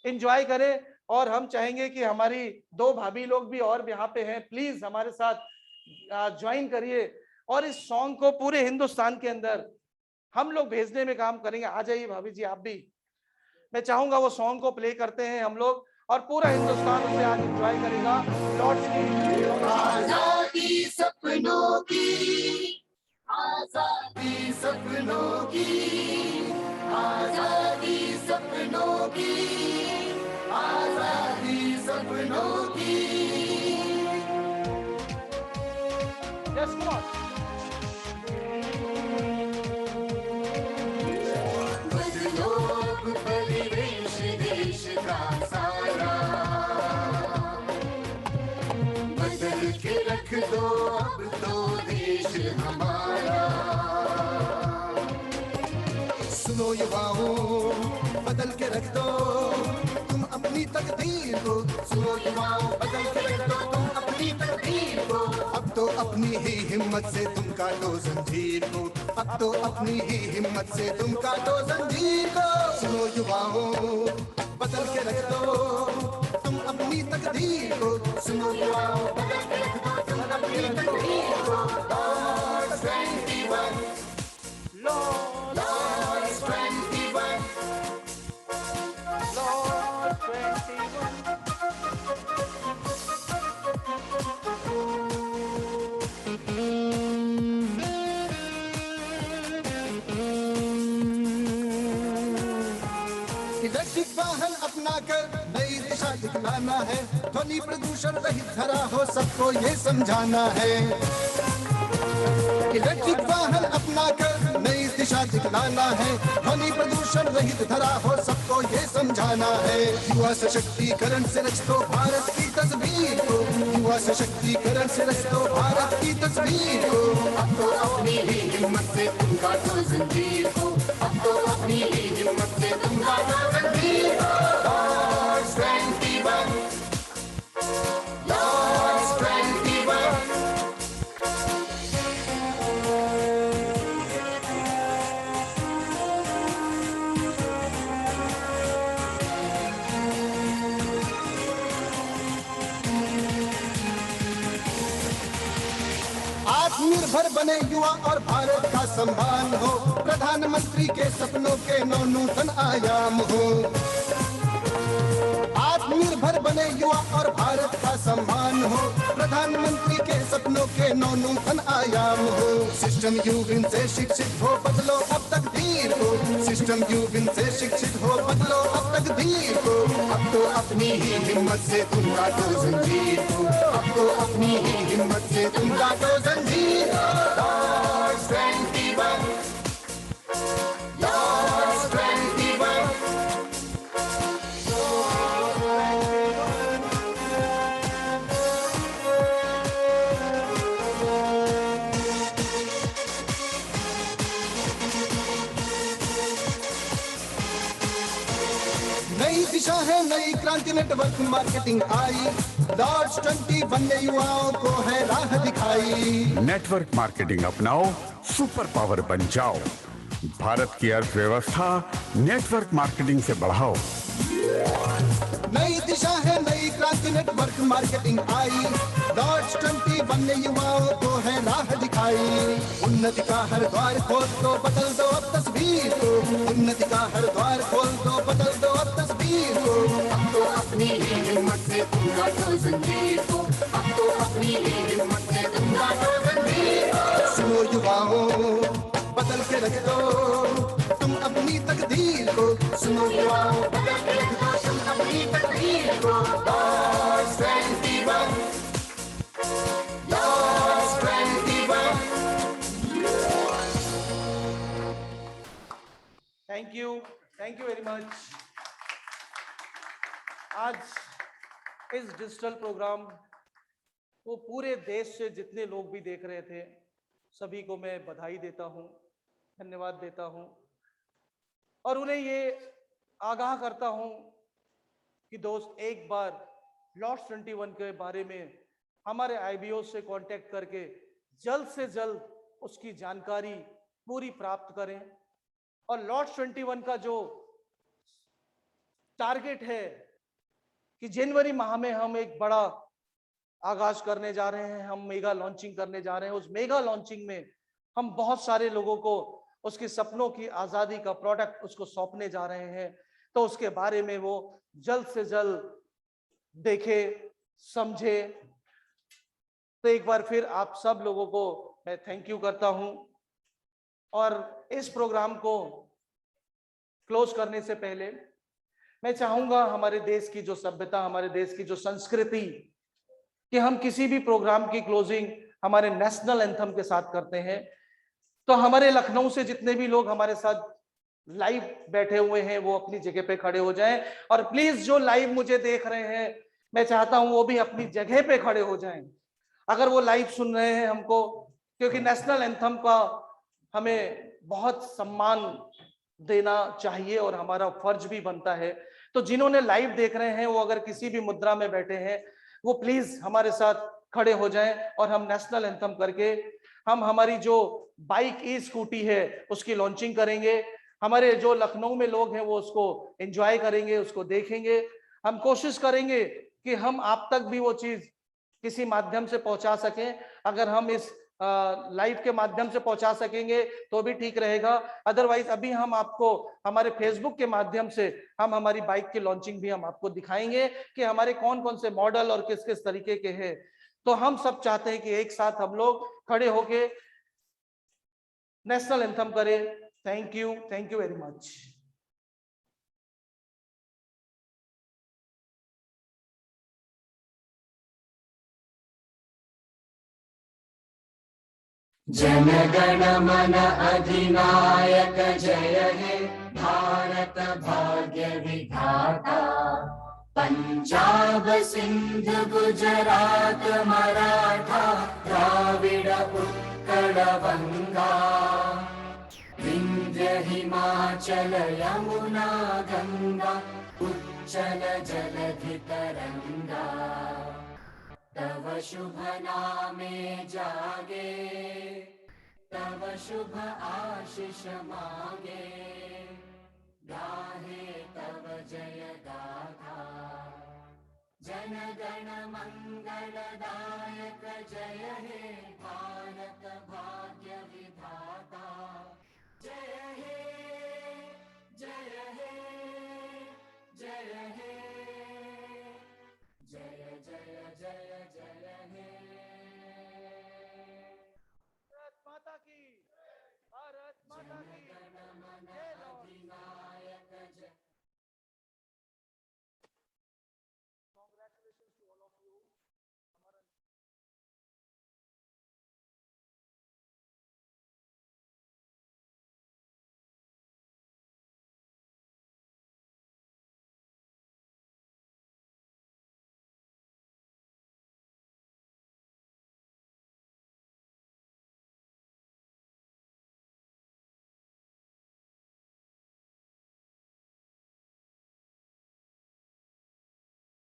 एंजॉय करें, और हम चाहेंगे कि हमारी 2 भाभी लोग भी और यहाँ पे हैं, प्लीज हमारे साथ ज्वाइन करिए। और इस सॉन्ग को पूरे हिंदुस्तान के अंदर हम लोग भेजने में काम करेंगे। आ जाइए भाभी जी आप भी, मैं चाहूंगा वो सॉन्ग को प्ले करते हैं हम लोग और पूरा हिंदुस्तान उसे आज एंजॉय करेगा। लॉर्ड्स की आजादी सपनों की, आजादी सपनों की, आजादी सपनों की, आजादी सपनों की। Yes come on. बदलो अब परिवेश देश का सारा, बदल के रख दो अब तो देश हमारा। सुनो युवाओं, बदल के रख दो तुम अपनी तकदीर को। सुनो युवाओं, बदल के रख दो तुम अपनी तकदीर को। अब तो अपनी ही हिम्मत से तुम काटो जंजीर को। अब तो अपनी ही हिम्मत से तुम काटो जंजीर को। सुनो युवाओं, बदल के रख दो तुम अपनी तकदीर को। सुनो युवाओं, बदल के रख दो तुम अपनी तकदीर को। Lords 21, Lords 21, Lords 21। इलेक्ट्रिक वाहन अपना कर नई दिशा दिखलाना है। ध्वनि प्रदूषण रहित धरा हो सबको ये समझाना है। इलेक्ट्रिक वाहन अपना कर नई दिशा दिखलाना है। ध्वनि प्रदूषण रहित धरा हो सबको ये समझाना है। युवा सशक्तिकरण से रच दो भारत की तस्वीर को। युवा सशक्तिकरण से रच दो भारत की तस्वीर को। अब तो अपनी ही हिम्मत से तुम काटो जंजीर को। अब तो अपनी ही हिम्मत से तुम काटो जंजीर को। Lords 21, Lords 21, आत्मनिर्भर बने युवा और भारत का सम्मान हो। प्रधानमंत्री के सपनों के नूतन आयाम हो। आत्मनिर्भर बने युवा और भारत का सम्मान हो। प्रधानमंत्री के सपनों के नूतन आयाम हो। सिस्टम यूविन से शिक्षित हो बदलो अब तकदीर को। सिस्टम यूविन से शिक्षित हो बदलो अब तकदीर को। अब तो अपनी ही हिम्मत से तुम काटो जंजीर को। अब तो अपनी ही हिम्मत से तुम काटो जंजीर को। Lords 21, Lords 21, नई दिशा है नई क्रांति नेटवर्क मार्केटिंग आई। लॉर्ड्स 21 ने युवाओं को है राह दिखाई। नेटवर्क मार्केटिंग अपनाओ, सुपर पावर बन जाओ। भारत की अर्थव्यवस्था नेटवर्क मार्केटिंग से बढ़ाओ। नई दिशा है नई क्रांति नेटवर्क मार्केटिंग आई। लॉर्ड्स 21 ने युवाओं को है राह दिखाई। उन्नति का हर द्वार खोल दो बदल दो अब तस्वीर को। उन्नति का हर द्वार खोल दो बदल दो अब तस्वीर को। अब तो अपनी ही हिम्मत से तुम काटो जंजीर को। अब तो अपनी ही हिम्मत से तुम काटो जंजीर को। सुनो युवाओं, बदल के रख दो तुम अपनी तकदीर को। सुनो युवाओं, बदल के रख दो तुम अपनी तकदीर को। Lords 21, Lords 21, thank you very much. आज इस डिजिटल प्रोग्राम को पूरे देश से जितने लोग भी देख रहे थे सभी को मैं बधाई देता हूं, धन्यवाद देता हूं और उन्हें ये आगाह करता हूं कि दोस्त एक बार लॉर्ड्स 21 के बारे में हमारे आईबीओ से कांटेक्ट करके जल्द से जल्द उसकी जानकारी पूरी प्राप्त करें और लॉर्ड्स 21 का जो टारगेट है कि जनवरी माह में हम एक बड़ा आगाज करने जा रहे हैं, हम मेगा लॉन्चिंग करने जा रहे हैं। उस मेगा लॉन्चिंग में हम बहुत सारे लोगों को उसके सपनों की आजादी का प्रोडक्ट उसको सौंपने जा रहे हैं। तो उसके बारे में वो जल्द से जल्द देखे, समझे। तो एक बार फिर आप सब लोगों को मैं थैंक यू करता हूं। और इस प्रोग्राम को क्लोज करने से पहले मैं चाहूंगा हमारे देश की जो सभ्यता, हमारे देश की जो संस्कृति, कि हम किसी भी प्रोग्राम की क्लोजिंग हमारे नेशनल एंथम के साथ करते हैं। तो हमारे लखनऊ से जितने भी लोग हमारे साथ लाइव बैठे हुए हैं वो अपनी जगह पे खड़े हो जाएं। और प्लीज जो लाइव मुझे देख रहे हैं, मैं चाहता हूं वो भी अपनी जगह पे खड़े हो जाएं अगर वो लाइव सुन रहे हैं हमको, क्योंकि नेशनल एंथम का हमें बहुत सम्मान देना चाहिए और हमारा फर्ज भी बनता है। तो जिन्होंने लाइव देख रहे हैं वो अगर किसी भी मुद्रा में बैठे हैं वो प्लीज हमारे साथ खड़े हो जाएं और हम नेशनल एंथम करके हम हमारी जो बाइक ई स्कूटी है उसकी लॉन्चिंग करेंगे। हमारे जो लखनऊ में लोग हैं वो उसको एंजॉय करेंगे, उसको देखेंगे। हम कोशिश करेंगे कि हम आप तक भी वो चीज किसी माध्यम से पहुंचा सकें। अगर हम इस लाइव के माध्यम से पहुंचा सकेंगे तो भी ठीक रहेगा। अदरवाइज अभी हम आपको हमारे फेसबुक के माध्यम से हम हमारी बाइक की लॉन्चिंग भी हम आपको दिखाएंगे कि हमारे कौन कौन से मॉडल और किस किस तरीके के हैं। तो हम सब चाहते हैं कि एक साथ हम लोग खड़े होके नेशनल एंथम करें। Thank you very much. Jana Gana मन अधिनायक जय हे भारत भाग्य विधाता। पंजाब सिंध गुजरात मराठा द्राविड़ उत्कल बंगा। विंध्य हिमाचल यमुना गंगा उच्चल जलधि तरंगा। तव शुभ नामे जागे तव शुभ आशीष मांगे। गाहे तव जय गाथा जन गण मंगलदायक जय हे